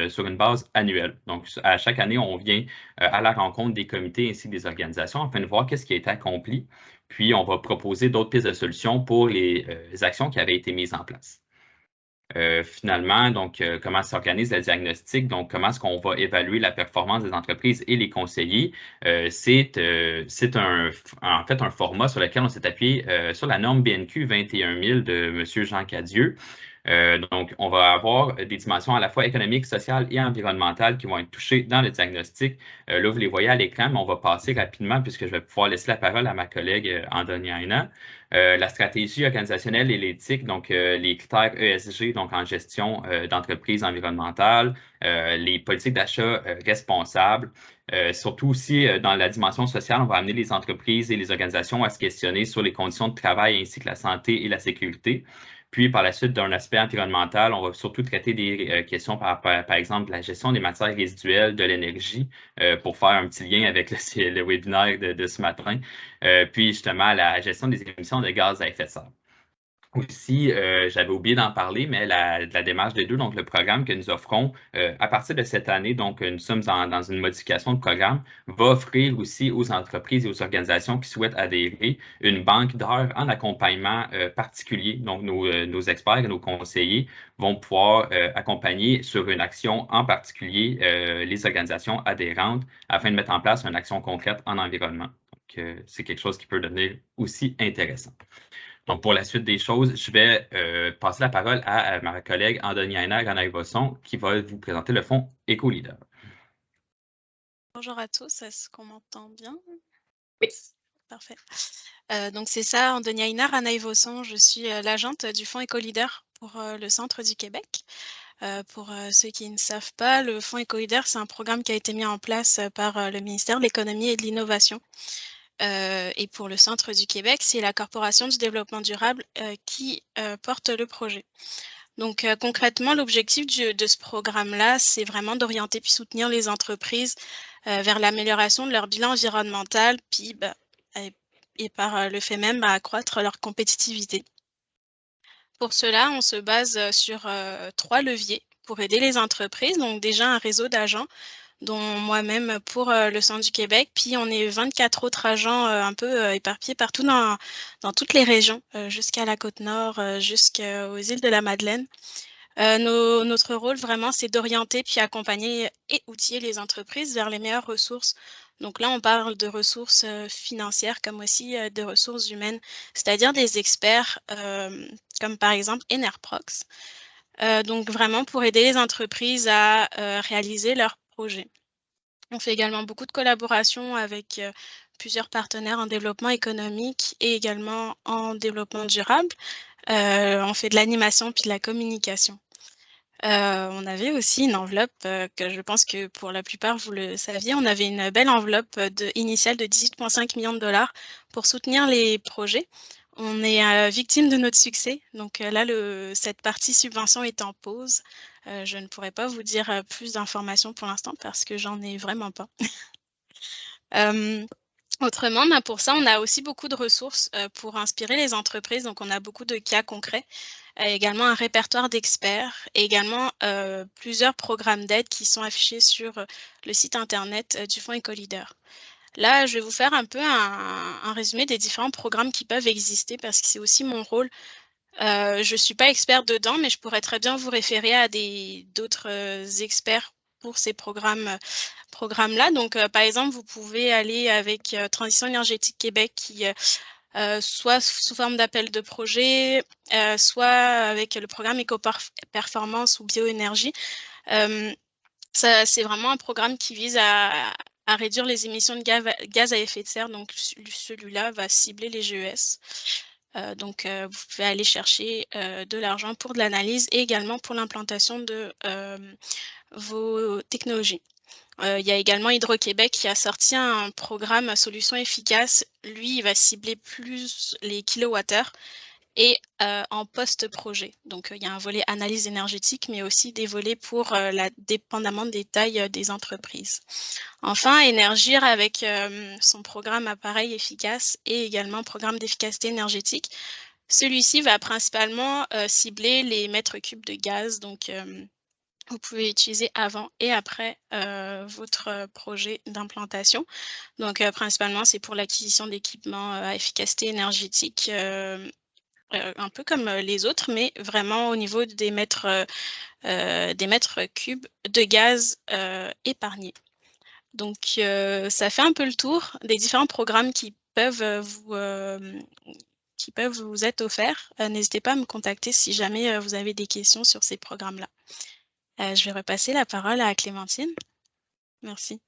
Speaker 3: sur une base annuelle. Donc, à chaque année, on vient à la rencontre des comités ainsi que des organisations afin de voir qu'est-ce qui a été accompli. Puis, on va proposer d'autres pistes de solutions pour les actions qui avaient été mises en place. Finalement, donc, comment s'organise le diagnostic, donc comment est-ce qu'on va évaluer la performance des entreprises et les conseillers. C'est en fait un format sur lequel on s'est appuyé sur la norme BNQ 21000 de M. Jean Cadieux. Donc, on va avoir des dimensions à la fois économiques, sociales et environnementales qui vont être touchées dans le diagnostic. Là, vous les voyez à l'écran, mais on va passer rapidement puisque je vais pouvoir laisser la parole à ma collègue Andoniaina. La stratégie organisationnelle et l'éthique, donc les critères ESG, donc en gestion d'entreprise environnementale, les politiques d'achat responsables. Surtout aussi dans la dimension sociale, on va amener les entreprises et les organisations à se questionner sur les conditions de travail ainsi que la santé et la sécurité. Puis, par la suite, d'un aspect environnemental, on va surtout traiter des questions par exemple, la gestion des matières résiduelles, de l'énergie, pour faire un petit lien avec le webinaire de ce matin. Puis, justement, la gestion des émissions de gaz à effet de serre. Aussi, j'avais oublié d'en parler, mais la démarche des deux, donc le programme que nous offrons à partir de cette année, donc nous sommes dans une modification de programme, va offrir aussi aux entreprises et aux organisations qui souhaitent adhérer une banque d'heures en accompagnement particulier. Donc, nos experts et nos conseillers vont pouvoir accompagner sur une action en particulier les organisations adhérentes afin de mettre en place une action concrète en environnement. Donc, c'est quelque chose qui peut devenir aussi intéressant. Donc, pour la suite des choses, je vais passer la parole à ma collègue Andoniaina Ranay-Vosson qui va vous présenter le fonds EcoLeader.
Speaker 4: Bonjour à tous, est-ce qu'on m'entend bien?
Speaker 1: Oui.
Speaker 4: Parfait. Donc, c'est ça, Andoniaina Ranay-Vosson, je suis l'agente du fonds EcoLeader pour le centre du Québec. Pour ceux qui ne savent pas, le fonds EcoLeader, c'est un programme qui a été mis en place par le ministère de l'Économie et de l'Innovation. Et pour le centre du Québec, c'est la Corporation du développement durable qui porte le projet. Donc concrètement, l'objectif de ce programme-là, c'est vraiment d'orienter puis soutenir les entreprises vers l'amélioration de leur bilan environnemental, puis et par le fait même accroître leur compétitivité. Pour cela, on se base sur 3 leviers pour aider les entreprises. Donc déjà un réseau d'agents, dont moi-même pour le centre du Québec. Puis on est 24 autres agents un peu éparpillés partout dans toutes les régions, jusqu'à la Côte-Nord, jusqu'aux îles de la Madeleine. Notre rôle vraiment, c'est d'orienter puis accompagner et outiller les entreprises vers les meilleures ressources. Donc là, on parle de ressources financières comme aussi de ressources humaines, c'est-à-dire des experts comme par exemple Enerprox. Donc vraiment pour aider les entreprises à réaliser leurs projets. On fait également beaucoup de collaborations avec plusieurs partenaires en développement économique et également en développement durable. On fait de l'animation puis de la communication. On avait aussi une enveloppe que je pense que pour la plupart vous le saviez, on avait une belle enveloppe initiale de 18,5 millions de dollars pour soutenir les projets. On est victime de notre succès, donc là cette partie subvention est en pause. Je ne pourrais pas vous dire plus d'informations pour l'instant parce que j'en ai vraiment pas. Autrement, pour ça, on a aussi beaucoup de ressources pour inspirer les entreprises. Donc, on a beaucoup de cas concrets, également un répertoire d'experts et également plusieurs programmes d'aide qui sont affichés sur le site Internet du Fonds EcoLeader. Là, je vais vous faire un peu un résumé des différents programmes qui peuvent exister parce que c'est aussi mon rôle. Je ne suis pas experte dedans, mais je pourrais très bien vous référer à d'autres experts pour ces programmes-là. Donc, par exemple, vous pouvez aller avec Transition énergétique Québec qui soit sous forme d'appel de projet, soit avec le programme Éco-Performance ou Bioénergie. C'est vraiment un programme qui vise à réduire les émissions de gaz à effet de serre. Donc, celui-là va cibler les GES. Donc, vous pouvez aller chercher de l'argent pour de l'analyse et également pour l'implantation de vos technologies. Il y a également Hydro-Québec qui a sorti un programme à solutions efficaces. Lui, il va cibler plus les kilowattheures et en post-projet. Donc, il y a un volet analyse énergétique, mais aussi des volets pour dépendamment des tailles des entreprises. Enfin, Énergir avec son programme appareil efficace et également programme d'efficacité énergétique. Celui-ci va principalement cibler les mètres cubes de gaz. Donc, vous pouvez utiliser avant et après votre projet d'implantation. Donc, principalement, c'est pour l'acquisition d'équipements à efficacité énergétique, un peu comme les autres, mais vraiment au niveau des mètres cubes de gaz épargnés. Donc, ça fait un peu le tour des différents programmes qui peuvent vous être offerts. N'hésitez pas à me contacter si jamais vous avez des questions sur ces programmes-là. Je vais repasser la parole à Clémentine. Merci.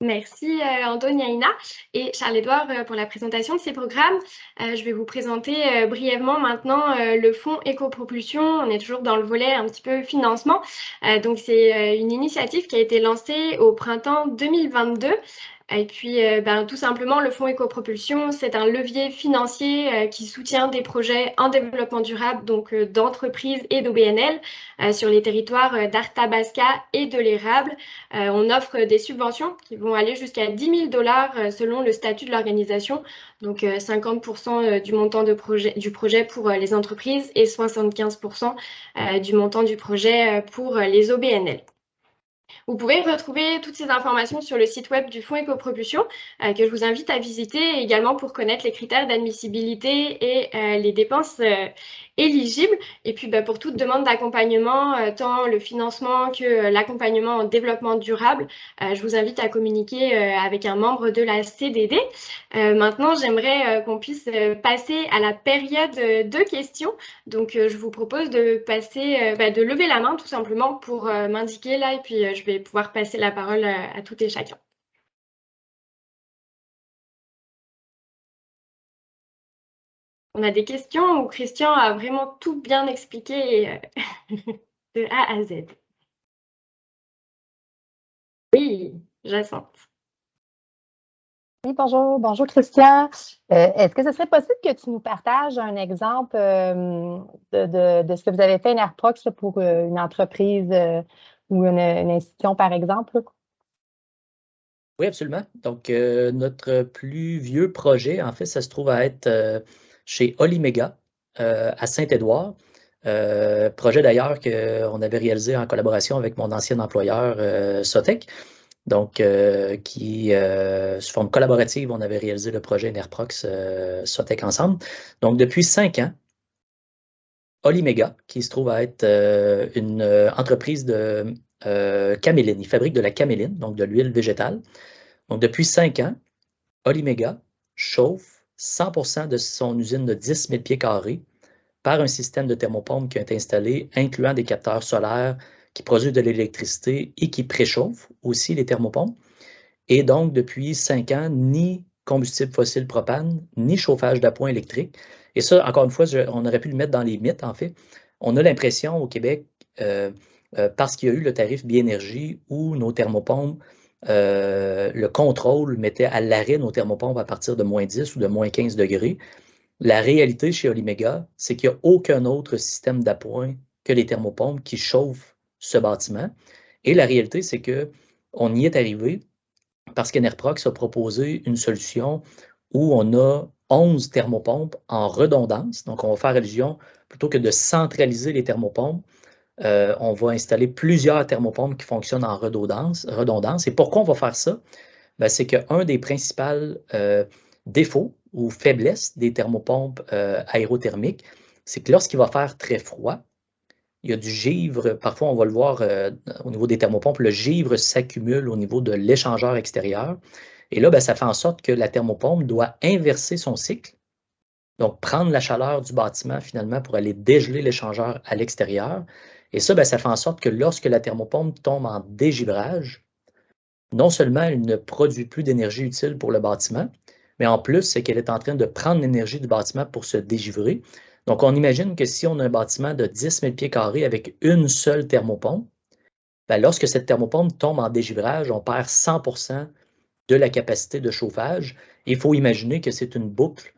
Speaker 1: Merci Andoniaïna et Charles-Édouard pour la présentation de ces programmes. Je vais vous présenter brièvement maintenant le fonds Éco-Propulsion. On est toujours dans le volet un petit peu financement. Donc c'est une initiative qui a été lancée au printemps 2022. Et puis, tout simplement, le fonds Éco-Propulsion, c'est un levier financier qui soutient des projets en développement durable, donc d'entreprises et d'OBNL sur les territoires d'Arthabasca et de l'Érable. On offre des subventions qui vont aller jusqu'à 10 000 $ selon le statut de l'organisation, donc 50% du montant du projet pour les entreprises et 75% du montant du projet pour les OBNL. Vous pouvez retrouver toutes ces informations sur le site web du Fonds Éco-Propulsion que je vous invite à visiter également pour connaître les critères d'admissibilité et les dépenses éligibles. Et puis pour toute demande d'accompagnement, tant le financement que l'accompagnement en développement durable, je vous invite à communiquer avec un membre de la CDD. Maintenant, j'aimerais qu'on puisse passer à la période de questions. Donc, je vous propose de passer, de lever la main tout simplement pour m'indiquer là et puis je vais pouvoir passer la parole à tout et chacun. On a des questions où Christian a vraiment tout bien expliqué de A à Z. Oui, Jacinthe.
Speaker 5: Oui, bonjour Christian. Est-ce que ce serait possible que tu nous partages un exemple de ce que vous avez fait Enerprox pour une entreprise ou une institution, par exemple?
Speaker 2: Oui, absolument. Donc, notre plus vieux projet, en fait, ça se trouve à être chez Olimega à Saint-Édouard. Projet d'ailleurs qu'on avait réalisé en collaboration avec mon ancien employeur Sotec. Donc, sous forme collaborative, on avait réalisé le projet Enerprox Sotec ensemble. Donc, depuis 5 ans, Olimega, qui se trouve à être une entreprise de caméline. Il fabrique de la caméline, donc de l'huile végétale. Donc, depuis 5 ans, Olimega chauffe 100% de son usine de 10 000 pieds carrés par un système de thermopompe qui est installé, incluant des capteurs solaires qui produisent de l'électricité et qui préchauffent aussi les thermopompes. Et donc, depuis 5 ans, ni combustible fossile propane, ni chauffage d'appoint électrique. Et ça, encore une fois, on aurait pu le mettre dans les mythes, en fait. On a l'impression au Québec, parce qu'il y a eu le tarif Biénergie où nos thermopompes, le contrôle mettait à l'arrêt nos thermopompes à partir de moins 10 ou de moins 15 degrés. La réalité chez Olimega, c'est qu'il n'y a aucun autre système d'appoint que les thermopompes qui chauffent ce bâtiment. Et la réalité, c'est qu'on y est arrivé parce qu'Enerprox a proposé une solution où on a 11 thermopompes en redondance. Donc, on va faire allusion, plutôt que de centraliser les thermopompes, on va installer plusieurs thermopompes qui fonctionnent en redondance. Et pourquoi on va faire ça? Ben, c'est qu'un des principaux défauts ou faiblesses des thermopompes aérothermiques, c'est que lorsqu'il va faire très froid, il y a du givre. Parfois, on va le voir au niveau des thermopompes, le givre s'accumule au niveau de l'échangeur extérieur. Et là, ben, ça fait en sorte que la thermopompe doit inverser son cycle. Donc, prendre la chaleur du bâtiment finalement pour aller dégeler l'échangeur à l'extérieur. Et ça, ben, ça fait en sorte que lorsque la thermopompe tombe en dégivrage, non seulement elle ne produit plus d'énergie utile pour le bâtiment, mais en plus, c'est qu'elle est en train de prendre l'énergie du bâtiment pour se dégivrer. Donc, on imagine que si on a un bâtiment de 10 000 pieds carrés avec une seule thermopompe, ben, lorsque cette thermopompe tombe en dégivrage, on perd 100% de la capacité de chauffage. Il faut imaginer que c'est une boucle,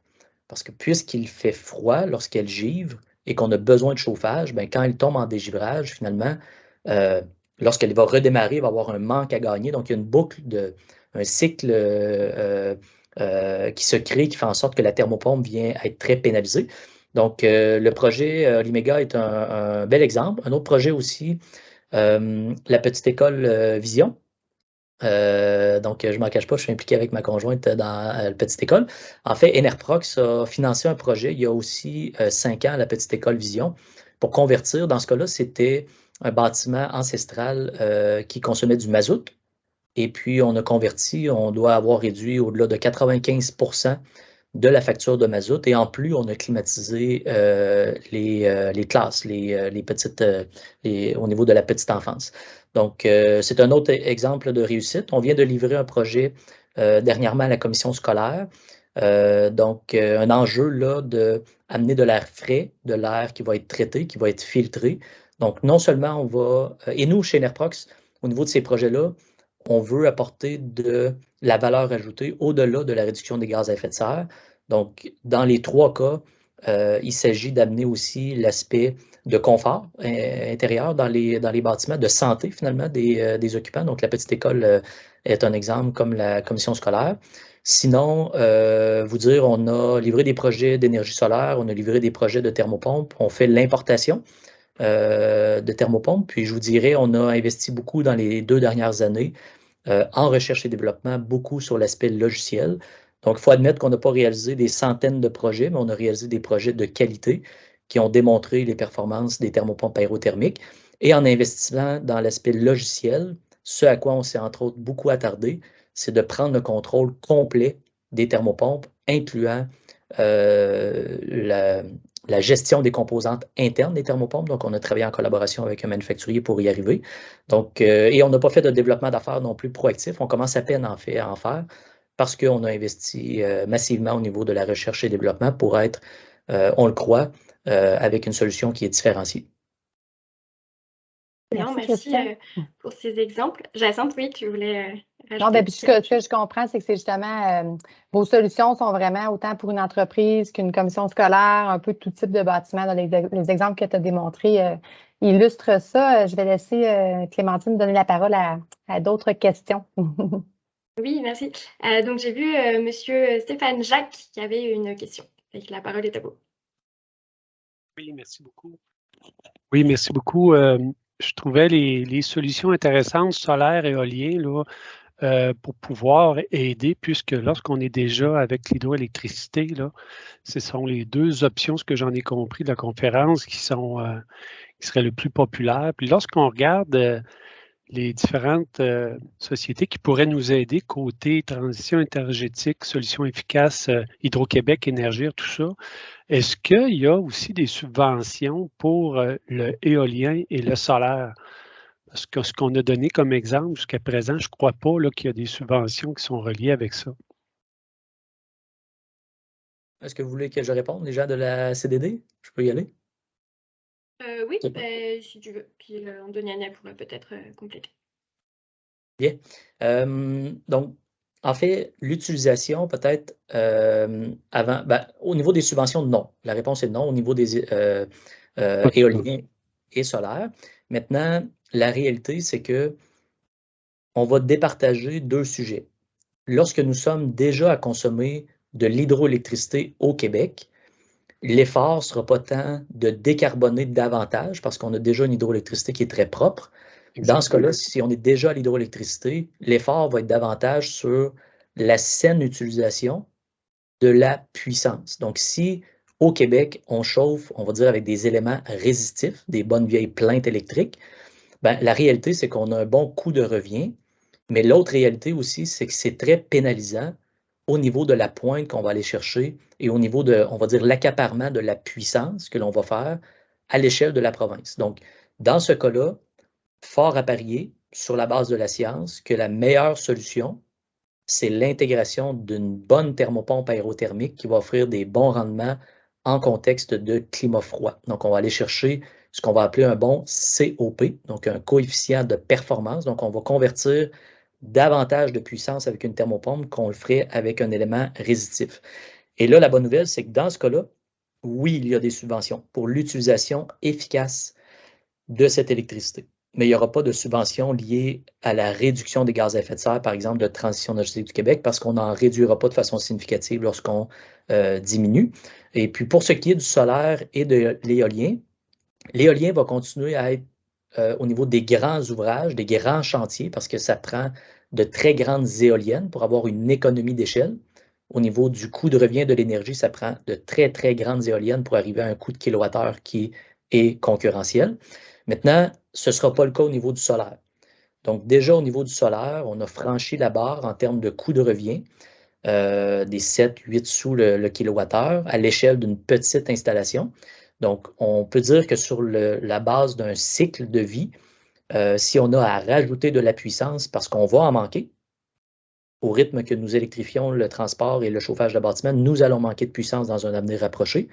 Speaker 2: parce que puisqu'il fait froid lorsqu'elle givre et qu'on a besoin de chauffage, ben, quand elle tombe en dégivrage, finalement, lorsqu'elle va redémarrer, il va y avoir un manque à gagner. Donc, il y a une boucle, un cycle qui se crée, qui fait en sorte que la thermopompe vient être très pénalisée. Donc, le projet Olimega est un bel exemple. Un autre projet aussi, la petite école Vision. Donc, je ne m'en cache pas, je suis impliqué avec ma conjointe dans la petite école. En fait, Enerprox a financé un projet il y a aussi 5 ans à la petite école Vision pour convertir. Dans ce cas-là, c'était un bâtiment ancestral qui consommait du mazout. Et puis, on a converti, on doit avoir réduit au-delà de 95% de la facture de mazout. Et en plus, on a climatisé les classes, les petites, au niveau de la petite enfance. Donc, c'est un autre exemple de réussite. On vient de livrer un projet dernièrement à la commission scolaire. Donc, un enjeu là d'amener de l'air frais, de l'air qui va être traité, qui va être filtré. Donc, non seulement on va, et nous, chez Enerprox, au niveau de ces projets-là, on veut apporter de la valeur ajoutée au-delà de la réduction des gaz à effet de serre. Donc, dans les 3 cas, il s'agit d'amener aussi l'aspect de confort intérieur dans les bâtiments, de santé finalement des occupants. Donc, la petite école est un exemple comme la commission scolaire. Sinon, vous dire, on a livré des projets d'énergie solaire, on a livré des projets de thermopompe, on fait l'importation de thermopompes. Puis je vous dirais, on a investi beaucoup dans les 2 dernières années en recherche et développement, beaucoup sur l'aspect logiciel. Donc, il faut admettre qu'on n'a pas réalisé des centaines de projets, mais on a réalisé des projets de qualité qui ont démontré les performances des thermopompes aérothermiques. Et en investissant dans l'aspect logiciel, ce à quoi on s'est entre autres beaucoup attardé, c'est de prendre le contrôle complet des thermopompes, incluant la gestion des composantes internes des thermopompes. Donc, on a travaillé en collaboration avec un manufacturier pour y arriver. Donc, et on n'a pas fait de développement d'affaires non plus proactif. On commence à peine à en faire parce qu'on a investi massivement au niveau de la recherche et développement pour être, on le croit, avec une solution qui est différenciée.
Speaker 1: Merci pour ces exemples. Jacinthe, oui, tu voulais rajouter?
Speaker 5: Non, bien, ce que je comprends, c'est que c'est justement, vos solutions sont vraiment autant pour une entreprise qu'une commission scolaire, un peu tout type de bâtiment. Dans les exemples que tu as démontrés illustrent ça. Je vais laisser Clémentine donner la parole à d'autres questions.
Speaker 1: Oui, merci. Donc, j'ai vu Monsieur Stéphane Jacques qui avait une question. La parole est à vous.
Speaker 6: Oui, merci beaucoup. Oui, merci beaucoup. Je trouvais les solutions intéressantes, solaires et éolien, là, pour pouvoir aider, puisque lorsqu'on est déjà avec l'hydroélectricité, là, ce sont les deux options, ce que j'en ai compris de la conférence, qui seraient le plus populaires. Puis lorsqu'on regarde les différentes sociétés qui pourraient nous aider côté transition énergétique, solutions efficaces, Hydro-Québec, Énergir, tout ça, est-ce qu'il y a aussi des subventions pour le éolien et le solaire? Parce que ce qu'on a donné comme exemple jusqu'à présent, je ne crois pas qu'il y a des subventions qui sont reliées avec ça.
Speaker 2: Est-ce que vous voulez que je réponde, les gens de la CDD? Je peux y aller?
Speaker 1: Oui, si tu veux. Puis Andoniana pourrait peut-être compléter.
Speaker 2: Bien. Donc, en fait, l'utilisation peut-être avant, au niveau des subventions, non. La réponse est non au niveau des éoliens et solaires. Maintenant, la réalité, c'est que on va départager deux sujets. Lorsque nous sommes déjà à consommer de l'hydroélectricité au Québec, l'effort ne sera pas tant de décarboner davantage parce qu'on a déjà une hydroélectricité qui est très propre. Dans ce cas-là, si on est déjà à l'hydroélectricité, l'effort va être davantage sur la saine utilisation de la puissance. Donc, si au Québec, on chauffe, on va dire, avec des éléments résistifs, des bonnes vieilles plaintes électriques, la réalité, c'est qu'on a un bon coût de revient, mais l'autre réalité aussi, c'est que c'est très pénalisant au niveau de la pointe qu'on va aller chercher et au niveau de, on va dire, l'accaparement de la puissance que l'on va faire à l'échelle de la province. Donc, dans ce cas-là, fort à parier, sur la base de la science, que la meilleure solution, c'est l'intégration d'une bonne thermopompe aérothermique qui va offrir des bons rendements en contexte de climat froid. Donc, on va aller chercher ce qu'on va appeler un bon COP, donc un coefficient de performance. Donc, on va convertir davantage de puissance avec une thermopompe qu'on le ferait avec un élément résistif. Et là, la bonne nouvelle, c'est que dans ce cas-là, oui, il y a des subventions pour l'utilisation efficace de cette électricité. Mais il n'y aura pas de subventions liées à la réduction des gaz à effet de serre, par exemple, de transition énergétique du Québec, parce qu'on n'en réduira pas de façon significative lorsqu'on diminue. Et puis, pour ce qui est du solaire et de l'éolien va continuer à être au niveau des grands ouvrages, des grands chantiers, parce que ça prend de très grandes éoliennes pour avoir une économie d'échelle. Au niveau du coût de revient de l'énergie, ça prend de très, très grandes éoliennes pour arriver à un coût de kilowattheure qui est concurrentiel. Maintenant, ce ne sera pas le cas au niveau du solaire. Donc, déjà au niveau du solaire, on a franchi la barre en termes de coût de revient, des 7-8 sous le kilowattheure à l'échelle d'une petite installation. Donc, on peut dire que sur la base d'un cycle de vie, si on a à rajouter de la puissance parce qu'on va en manquer, au rythme que nous électrifions le transport et le chauffage de bâtiments, nous allons manquer de puissance dans un avenir rapproché.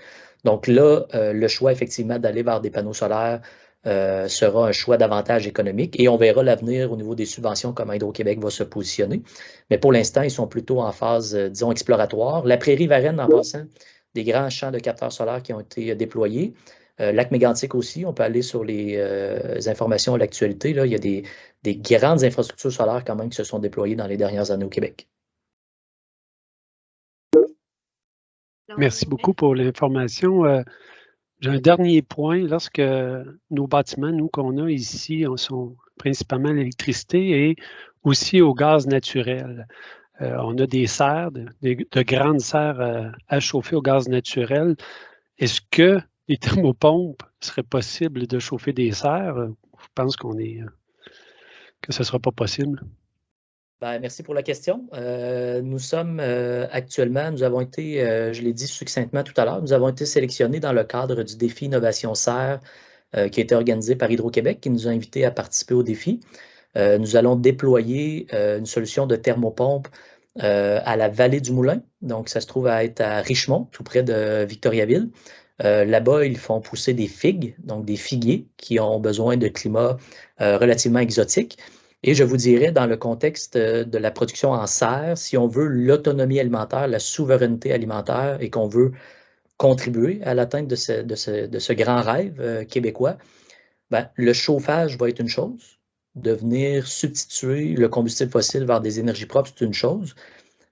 Speaker 2: Donc là, le choix effectivement d'aller vers des panneaux solaires sera un choix d'avantage économique et on verra l'avenir au niveau des subventions, comment Hydro-Québec va se positionner. Mais pour l'instant, ils sont plutôt en phase, disons, exploratoire. La prairie Varennes, en passant, des grands champs de capteurs solaires qui ont été déployés. Lac-Mégantic aussi, on peut aller sur les informations à l'actualité. Il y a des grandes infrastructures solaires quand même qui se sont déployées dans les dernières années au Québec.
Speaker 6: Merci beaucoup pour l'information. J'ai un dernier point. Lorsque nos bâtiments, nous, qu'on a ici, sont principalement à l'électricité et aussi au gaz naturel. On a des serres, de grandes serres à chauffer au gaz naturel. Est-ce que les thermopompes seraient possibles de chauffer des serres? Je pense que ce ne sera pas possible.
Speaker 2: Merci pour la question. Nous sommes actuellement, nous avons été, je l'ai dit succinctement tout à l'heure, nous avons été sélectionnés dans le cadre du défi Innovation Serre qui a été organisé par Hydro-Québec, qui nous a invités à participer au défi. Nous allons déployer une solution de thermopompe à la vallée du Moulin. Donc, ça se trouve à être à Richmond, tout près de Victoriaville. Là-bas, ils font pousser des figues, donc des figuiers qui ont besoin de climat relativement exotique. Et je vous dirais, dans le contexte de la production en serre, si on veut l'autonomie alimentaire, la souveraineté alimentaire et qu'on veut contribuer à l'atteinte de ce grand rêve québécois, le chauffage va être une chose, de venir substituer le combustible fossile vers des énergies propres, c'est une chose,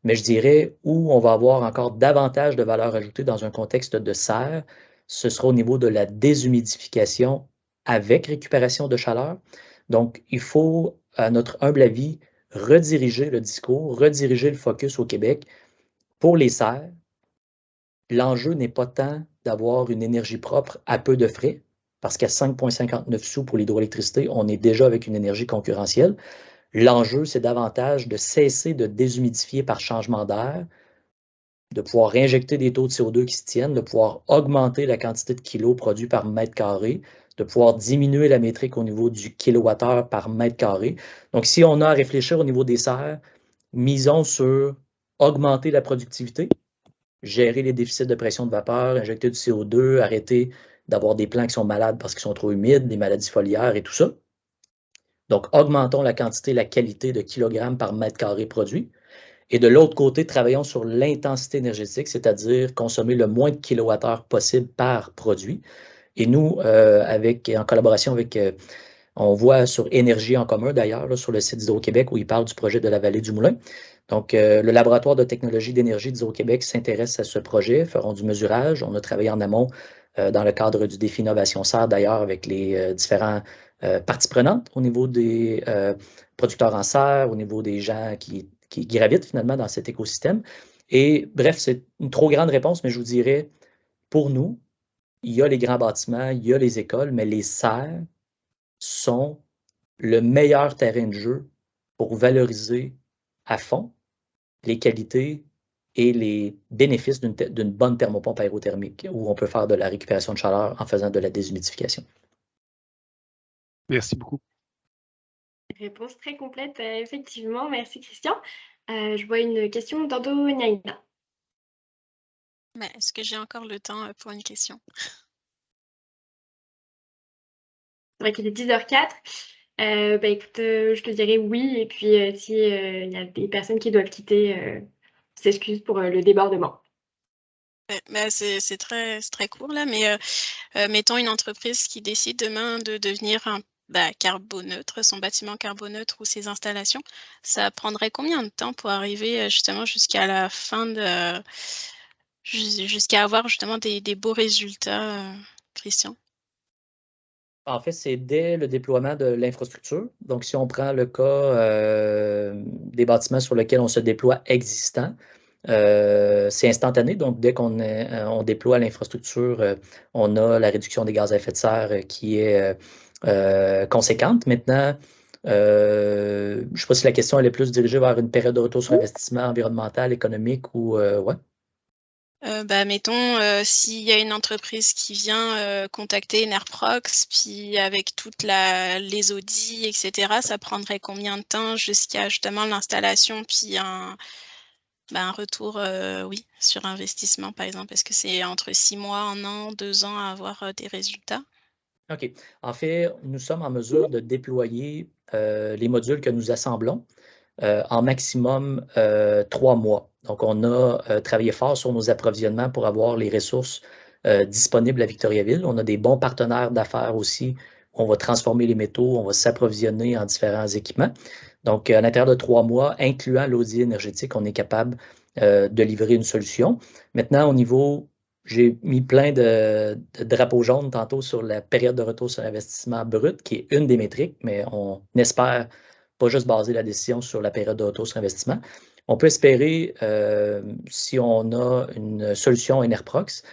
Speaker 2: mais je dirais où on va avoir encore davantage de valeur ajoutée dans un contexte de serre, ce sera au niveau de la déshumidification avec récupération de chaleur. Donc, il faut, à notre humble avis, rediriger le discours, rediriger le focus au Québec. Pour les serres, l'enjeu n'est pas tant d'avoir une énergie propre à peu de frais, parce qu'à 5,59 sous pour l'hydroélectricité, on est déjà avec une énergie concurrentielle. L'enjeu, c'est davantage de cesser de déshumidifier par changement d'air, de pouvoir réinjecter des taux de CO2 qui se tiennent, de pouvoir augmenter la quantité de kilos produits par mètre carré, de pouvoir diminuer la métrique au niveau du kilowattheure par mètre carré. Donc, si on a à réfléchir au niveau des serres, misons sur augmenter la productivité, gérer les déficits de pression de vapeur, injecter du CO2, arrêter d'avoir des plants qui sont malades parce qu'ils sont trop humides, des maladies foliaires et tout ça. Donc, augmentons la quantité et la qualité de kilogrammes par mètre carré produit. Et de l'autre côté, travaillons sur l'intensité énergétique, c'est-à-dire consommer le moins de kilowattheures possible par produit. Et nous, en collaboration avec, on voit sur Énergie en commun d'ailleurs, sur le site d'Hydro-Québec où ils parlent du projet de la vallée du Moulin. Donc, le laboratoire de technologie d'énergie d'Hydro-Québec s'intéresse à ce projet, feront du mesurage. On a travaillé en amont dans le cadre du défi Innovation Serre d'ailleurs avec les différents parties prenantes au niveau des producteurs en serre, au niveau des gens qui gravitent finalement dans cet écosystème. Et bref, c'est une trop grande réponse, mais je vous dirais, pour nous, il y a les grands bâtiments, il y a les écoles, mais les serres sont le meilleur terrain de jeu pour valoriser à fond les qualités et les bénéfices d'une bonne thermopompe aérothermique où on peut faire de la récupération de chaleur en faisant de la déshumidification.
Speaker 6: Merci beaucoup.
Speaker 1: Réponse très complète, effectivement. Merci, Christian. Je vois une question d'Andoniaïna.
Speaker 4: Mais est-ce que j'ai encore le temps pour une question?
Speaker 1: C'est vrai qu'il est 10h04. Écoute, je te dirais oui. Et puis, si il y a des personnes qui doivent quitter, s'excusent pour le débordement.
Speaker 4: C'est très court là, mais mettons une entreprise qui décide demain de devenir carboneutre, son bâtiment carboneutre ou ses installations, ça prendrait combien de temps pour arriver justement jusqu'à la fin de jusqu'à avoir justement des beaux résultats, Christian?
Speaker 2: En fait, c'est dès le déploiement de l'infrastructure. Donc, si on prend le cas des bâtiments sur lesquels on se déploie existants, c'est instantané. Donc, dès on déploie l'infrastructure, on a la réduction des gaz à effet de serre qui est conséquente. Maintenant, je ne sais pas si la question elle est plus dirigée vers une période de retour sur investissement environnemental, économique ou ouais.
Speaker 4: Mettons, s'il y a une entreprise qui vient contacter Enerprox, puis avec toutes les audits, etc., ça prendrait combien de temps jusqu'à justement l'installation, puis un retour sur investissement, par exemple? Est-ce que c'est entre 6 mois, 1 an, 2 ans à avoir des résultats?
Speaker 2: OK. En fait, nous sommes en mesure de déployer les modules que nous assemblons en maximum 3 mois. Donc, on a travaillé fort sur nos approvisionnements pour avoir les ressources disponibles à Victoriaville. On a des bons partenaires d'affaires aussi. On va transformer les métaux, on va s'approvisionner en différents équipements. Donc, à l'intérieur de 3 mois, incluant l'audit énergétique, on est capable de livrer une solution. Maintenant, au niveau, j'ai mis plein de drapeaux jaunes tantôt sur la période de retour sur investissement brut, qui est une des métriques, mais on espère pas juste baser la décision sur la période de retour sur investissement. On peut espérer, si on a une solution Enerprox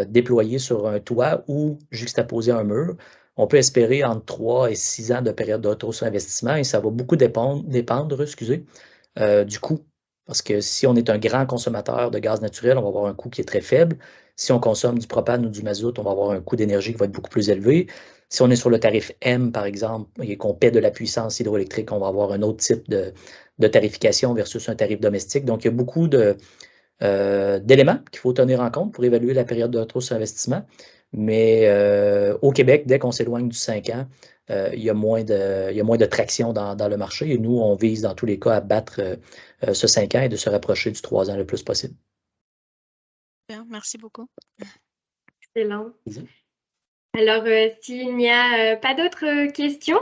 Speaker 2: déployée sur un toit ou juxtaposée à un mur, on peut espérer entre 3 et 6 ans de période de retour sur investissement et ça va beaucoup dépendre du coût. Parce que si on est un grand consommateur de gaz naturel, on va avoir un coût qui est très faible. Si on consomme du propane ou du mazout, on va avoir un coût d'énergie qui va être beaucoup plus élevé. Si on est sur le tarif M, par exemple, et qu'on paie de la puissance hydroélectrique, on va avoir un autre type de tarification versus un tarif domestique. Donc, il y a beaucoup d'éléments qu'il faut tenir en compte pour évaluer la période de retour sur investissement. Mais au Québec, dès qu'on s'éloigne du 5 ans, il y a moins de traction dans le marché. Et nous, on vise dans tous les cas à battre ce 5 ans et de se rapprocher du 3 ans le plus possible.
Speaker 4: Bien, merci beaucoup.
Speaker 1: Excellent. Alors, s'il n'y a pas d'autres questions,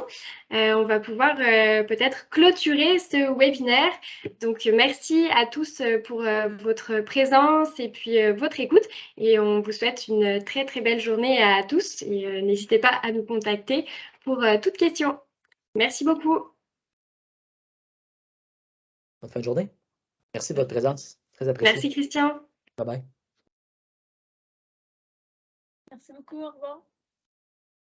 Speaker 1: on va pouvoir peut-être clôturer ce webinaire. Donc, merci à tous pour votre présence et puis votre écoute. Et on vous souhaite une très, très belle journée à tous. Et n'hésitez pas à nous contacter pour toute question. Merci beaucoup.
Speaker 2: Bonne fin de journée. Merci de votre présence. Très apprécié.
Speaker 1: Merci, Christian.
Speaker 2: Bye bye.
Speaker 7: Merci beaucoup. Au revoir.